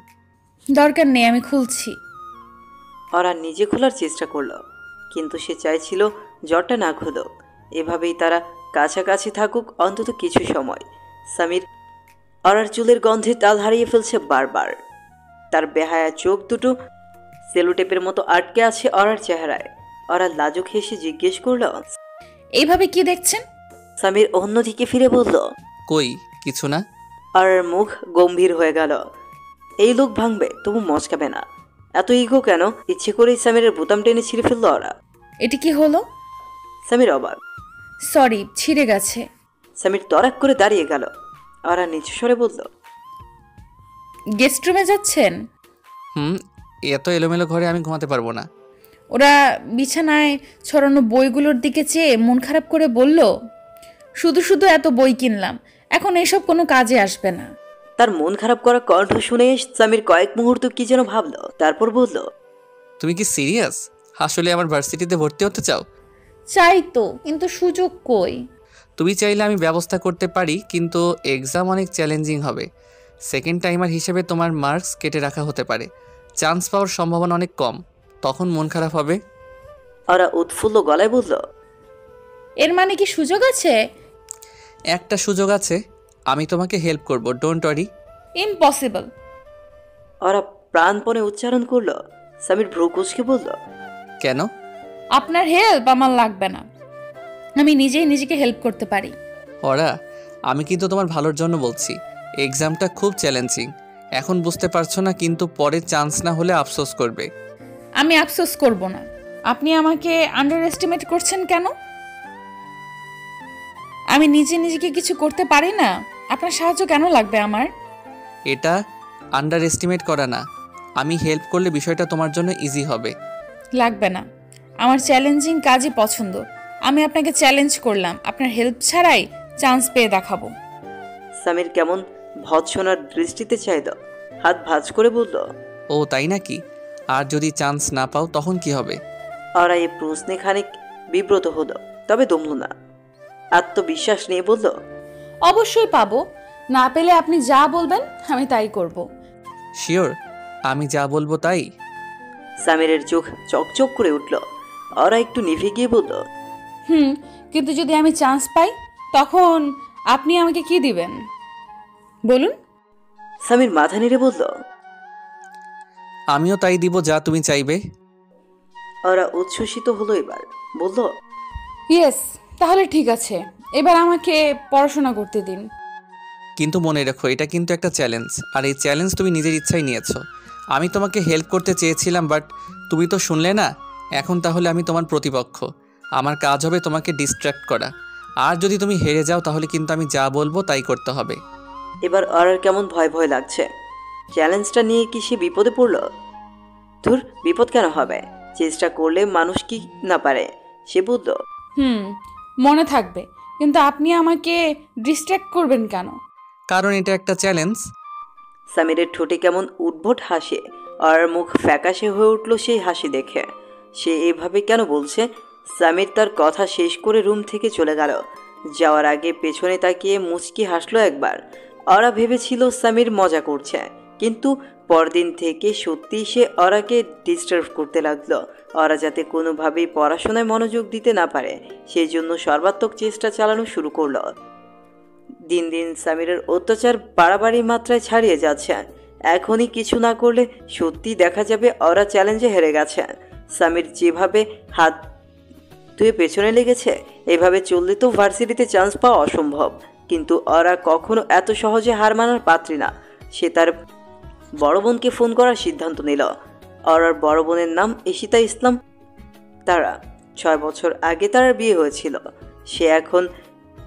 দরকার নেই, আমি খুলছি। অরা নিজে খোলার চেষ্টা করলো, কিন্তু সে চাইছিল জ্বরটা না খুলুক। এভাবেই তারা কাছাকাছি থাকুক অন্তত কিছু সময়। সামির অরার চুলের গন্ধে তাল হারিয়ে ফেলছে বারবার। তার বেহায়া চোখ দুটো সেলোটেপের মতো আটকে আছে অরার চেহারায়। অরা লাজুক হেসে জিজ্ঞেস করলো, এইভাবে কি দেখছেন? সামির অন্যদিকে ফিরে বলল, কই কিছু না। অরার মুখ গম্ভীর হয়ে গেল। এই লোক ভাঙবে তবু মচকাবে না, এত ইগো কেন? ইচ্ছে করেই সামিরের বোতাম টেনে ছিঁড়ে ফেললো অরা। এটি কি হলো? সামির অবাক। সরি, ছিঁড়ে গেছে। সামির তরাক করে দাঁড়িয়ে গেল। অরা নিচু স্বরে বলল, গেস্ট রুমে যাচ্ছেন? এত এলোমেলো ঘরে আমি ঘুমাতে পারবো না। ওরা বিছানায় ছড়ানো বইগুলোর দিকে চেয়ে মন খারাপ করে বলল, শুধু শুধু এত বই কিনলাম, এখন এসব কোনো কাজে আসবে না। তার মন খারাপ করা কণ্ঠ শুনে সামির কয়েক মুহূর্ত কি যেন ভাবলো, তারপর বলল, তুমি কি সিরিয়াস? আসলে আমার ভার্সিটিতে ভর্তি হতে চাও? চাই তো, কিন্তু সুযোগ কই? তুমি চাইলে আমি ব্যবস্থা করতে পারি, কিন্তু এক্সাম অনেক চ্যালেঞ্জিং হবে। সেকেন্ড টাইমার হিসেবে তোমার মার্কস কেটে রাখা হতে পারে, চান্স পাওয়ার সম্ভাবনা অনেক কম, তখন মন খারাপ হবে। ওরা উৎফুল্ল গলায় বলল, এর মানে কি সুযোগ আছে? একটা সুযোগ আছে, আমি তোমাকে হেল্প করব, ডোন্ট ওয়ারি। ইম্পসিবল। ওরা প্রাণপণে উচ্চারণ করলো। সামির ভ্রু কুঁচকে বলল, কেন? আপনার হেল্প আমার লাগবে না, আমি নিজেই নিজেকে হেল্প করতে পারি। ওরা, আমি কিন্তু তোমার ভালোর জন্য বলছি, এক্সামটা খুব চ্যালেঞ্জিং, এখন বুঝতে পারছো না, কিন্তু পরে চান্স না হলে আফসোস করবে। আমি আফসোস করব না। আপনি আমাকে আন্ডার এস্টিমেট করছেন কেন? আমি নিজে নিজেকে কিছু করতে পারি না, আপনার সাহায্য কেন লাগবে আমার? এটা আন্ডার এস্টিমেট করা না, আমি হেল্প করলে বিষয়টা তোমার জন্য ইজি হবে। লাগবে না, আমার চ্যালেঞ্জিং কাজই পছন্দ। আমি আপনাকে চ্যালেঞ্জ করলাম, আপনার হেল্প ছাড়াই চান্স পেয়ে দেখাবো। সামির কেমন ভৎসনার দৃষ্টিতে চাইল, হাত ভাঁজ করে বলল, ও তাই নাকি? আর যদি চান্স না পাও তখন কি হবে? ওরা এই প্রশ্নে খানিক বিব্রত হলো, তবে দমল না। আত্মবিশ্বাস নিয়ে বলল, অবশ্যই পাবো, না পেলে আপনি যা বলবেন আমি তাই করব। শিওর? আমি যা বলবো তাই? সামিরের চোখ চকচক করে উঠল। ওরা একটু নিভে গিয়ে বলল, কিন্তু যদি আমি চান্স পাই তখন আপনি আমাকে কি দিবেন বলুন? সামির মাথা নেড়ে বলল, আমিও তাই দিব যা তুমি চাইবে। ওরা উচ্ছ্বসিত হলো। এবার বলল, ইয়েস, তাহলে ঠিক আছে, এবার আমাকে পড়াশোনা করতে দিন। কিন্তু মনে রাখো, এটা কিন্তু একটা চ্যালেঞ্জ, আর এই চ্যালেঞ্জ তুমি নিজের ইচ্ছাই নিয়েছো। আমি তোমাকে হেল্প করতে চেয়েছিলাম, বাট তুমি তো শুনলে না। এখন তাহলে আমি তোমার প্রতিপক্ষ, আমার কাজ হবে তোমাকে ডিস্ট্র্যাক্ট করা। আর যদি তুমি হেরে যাও তাহলে কিন্তু আমি যা বলবো তাই করতে হবে। এবার ওরার কেমন ভয় ভয় লাগছে। চ্যালেঞ্জটা নিয়ে কি সে বিপদে পড়ল? ধুর, বিপদ কেন হবে, চেষ্টা করলে মানুষ কি না পারে। সে বলল, মনে থাকবে, কিন্তু আপনি আমাকে ডিস্ট্র্যাক্ট করবেন কেন? কারণ এটা একটা চ্যালেঞ্জ। সামিরের ঠোঁটে কেমন উদ্ভট হাসে, আর মুখ ফ্যাকাশে হয়ে উঠল সেই হাসি দেখে। সে এভাবে কেন বলছে? সামির তার কথা শেষ করে রুম থেকে চলে গেল। যাওয়ার আগে পেছনে তাকিয়ে মুচকি হাসলো একবার। ওরা ভেবেছিল সামির মজা করছে, কিন্তু পরদিন থেকে সত্যি সে ওরাকে ডিস্টার্ব করতে লাগলো। ওরা যাতে কোনোভাবেই পড়াশোনায় মনোযোগ দিতে না পারে সেই জন্য সর্বাত্মক চেষ্টা চালানো শুরু করলো। দিন দিন সামিরের অত্যাচার বাড়াবাড়ি মাত্রায় ছাড়িয়ে যাচ্ছে। এখনই কিছু না করলে সত্যি দেখা যাবে ওরা চ্যালেঞ্জে হেরে গেছে। সামির যেভাবে হাত ধুয়ে পেছনে লেগেছে, এভাবে চললে তো ভার্সিটিতে চান্স পাওয়া অসম্ভব। কিন্তু ওরা কখনো এত সহজে হার মানার পাত্রী না। সে তার বড় বোনকে ফোন করার সিদ্ধান্ত নিল। ওরার বড় বোনের নাম ঈশিতা ইসলাম। তারা 6 বছর আগে তার বিয়ে হয়েছিল। সে এখন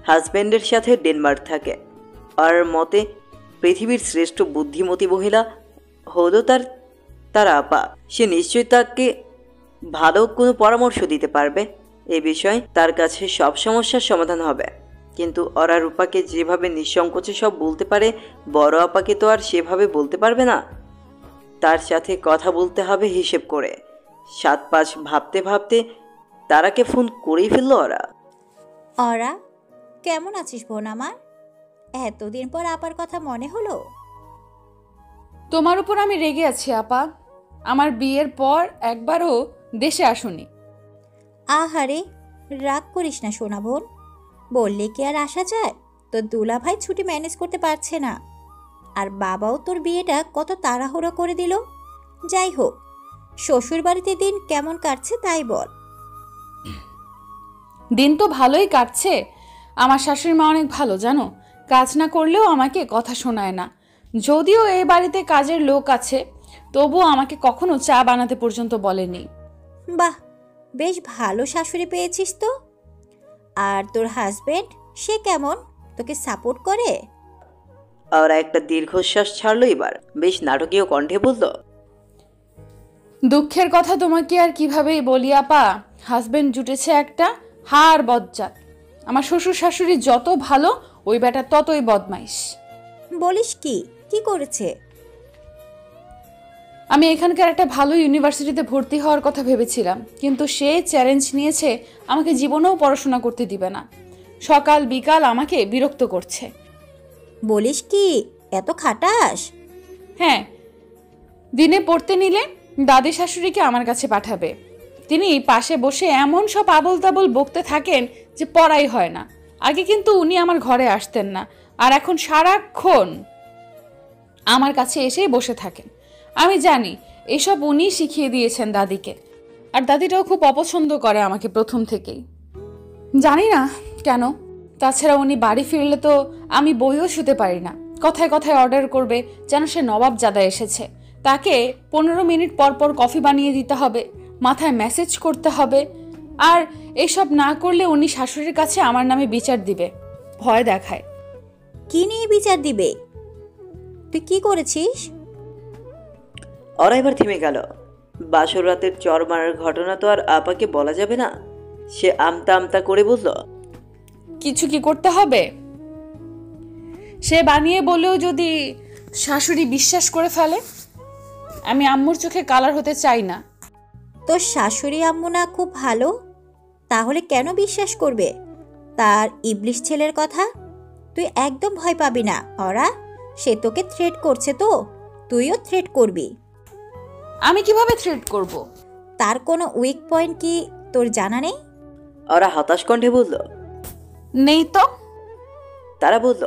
হাজব্যান্ডের সাথে ডেনমার্ক থাকে। আর মতে পৃথিবীর শ্রেষ্ঠ বুদ্ধিমতী মহিলা হলো তার আপা। সে নিশ্চয়ই তাকে ভালো কোনো পরামর্শ দিতে পারবে। এ বিষয়ে তার কাছে সব সমস্যার সমাধান হবে। কিন্তু ওরা রূপাকে যেভাবে নিঃসংকোচে সব বলতে পারে, বড় আপাকে তো আর সেভাবে বলতে পারবে না। তার সাথে কথা বলতে হবে হিসেব করে। 7-5 ভাবতে ভাবতে তারাকে ফোন করেই ফেললো ওরা। ওরা, কেমন আছিস বোন আমার? এতদিন পর আপার কথা মনে হলো। তোমার উপর আমি রেগে আছি আপা, আমার বিয়ের পর একবারও দেশে আসুনি। আহারে, রাগ করিস না সোনা বোন, বললে কি আর আসা যায়? তোর দুলা ভাই ছুটি ম্যানেজ করতে পারছে না, আর বাবাও তোর বিয়েটা কত তাড়াহুড়ো করে দিল। যাই হোক, শ্বশুর বাড়িতে দিন কেমন কাটছে তাই বল। দিন তো ভালোই কাটছে। আমার শাশুড়ি মা অনেক ভালো জানো, কাজ না করলেও আমাকে কথা শোনায় না। যদিও এই বাড়িতে কাজের লোক আছে, তবুও আমাকে কখনো চা বানাতে পর্যন্ত বলেনি। বাহ, বেশ ভালো শাশুড়ি পেয়েছিস তো। আর তোর হাজবেন্ড সে কেমন, তোকে সাপোর্ট করে? ওরা একটা দীর্ঘশ্বাস ছাড়লো, এবার বেশ নাটকীয় কণ্ঠে বলল, দুঃখের কথা তোমাকে আর কিভাবেই বলি আপা, হাজবেন্ড জুটেছে একটা হাড় বজ্জাত। আমার শ্বশুর শাশুড়ি যত ভালো, ওই বেটা ততই বদমাইশ। বলিস কি? কি করেছে? আমি এখানকার একটা ভালো ইউনিভার্সিটিতে ভর্তি হওয়ার কথা ভেবেছিলাম, কিন্তু সে চ্যালেঞ্জ নিয়েছে আমাকে জীবনেও পড়াশোনা করতে দিবে না। সকাল বিকাল আমাকে বিরক্ত করছে। বলিস কি? এত খাটাস? হ্যাঁ, দিনে পড়তে নিলে দাদি শাশুড়িকে আমার কাছে পাঠাবে। তিনি পাশে বসে এমন সব আবল তাবল বকতে থাকেন যে পড়াই হয় না। আগে কিন্তু উনি আমার ঘরে আসতেন না, আর এখন সারাক্ষণ আমার কাছে এসেই বসে থাকেন। আমি জানি এসব উনি শিখিয়ে দিয়েছেন দাদিকে, আর দাদিটাও খুব অপছন্দ করে আমাকে প্রথম থেকেই। জানি না কেন। তাছাড়া উনি বাড়ি ফিরলে তো আমি বইও শুতে পারি না। কথায় কথায় অর্ডার করবে যেন সে নবাবজাদা এসেছে। তাকে 15 মিনিট পর পর কফি বানিয়ে দিতে হবে, মাথায় মেসেজ করতে হবে। আর এসব না করলে উনি শাশুড়ির কাছে আমার নামে বিচার দিবে, ভয় দেখায়। কি নিয়ে বিচার দিবে? তুই কি করেছিস? ওরা এবার থেমে গেল। বাসর রাতের চর মারার ঘটনা তো আর আপাকে বলা যাবে না। সে আমতা আমতা করে বলল, কিছু কি করতে হবে? সে বানিয়ে বলেও যদি শাশুড়ি বিশ্বাস করে ফেলে? আমি আম্মুর চোখে কালার হতে চাই না। তোর শাশুড়ি আম্মু না খুব ভালো? তাহলে কেন বিশ্বাস করবে তার ইবলিশ ছেলের কথা? তুই একদম ভয় পাবি না। ওরা সে তোকে থ্রেট করছে, তো তুইও থ্রেট করবি। আমি কিভাবে থ্রেট করব? তার কোনো উইক পয়েন্ট কি তোর জানা নেই? ওরা হতাশ কণ্ঠে বলল, নেই তো। তারা বলল,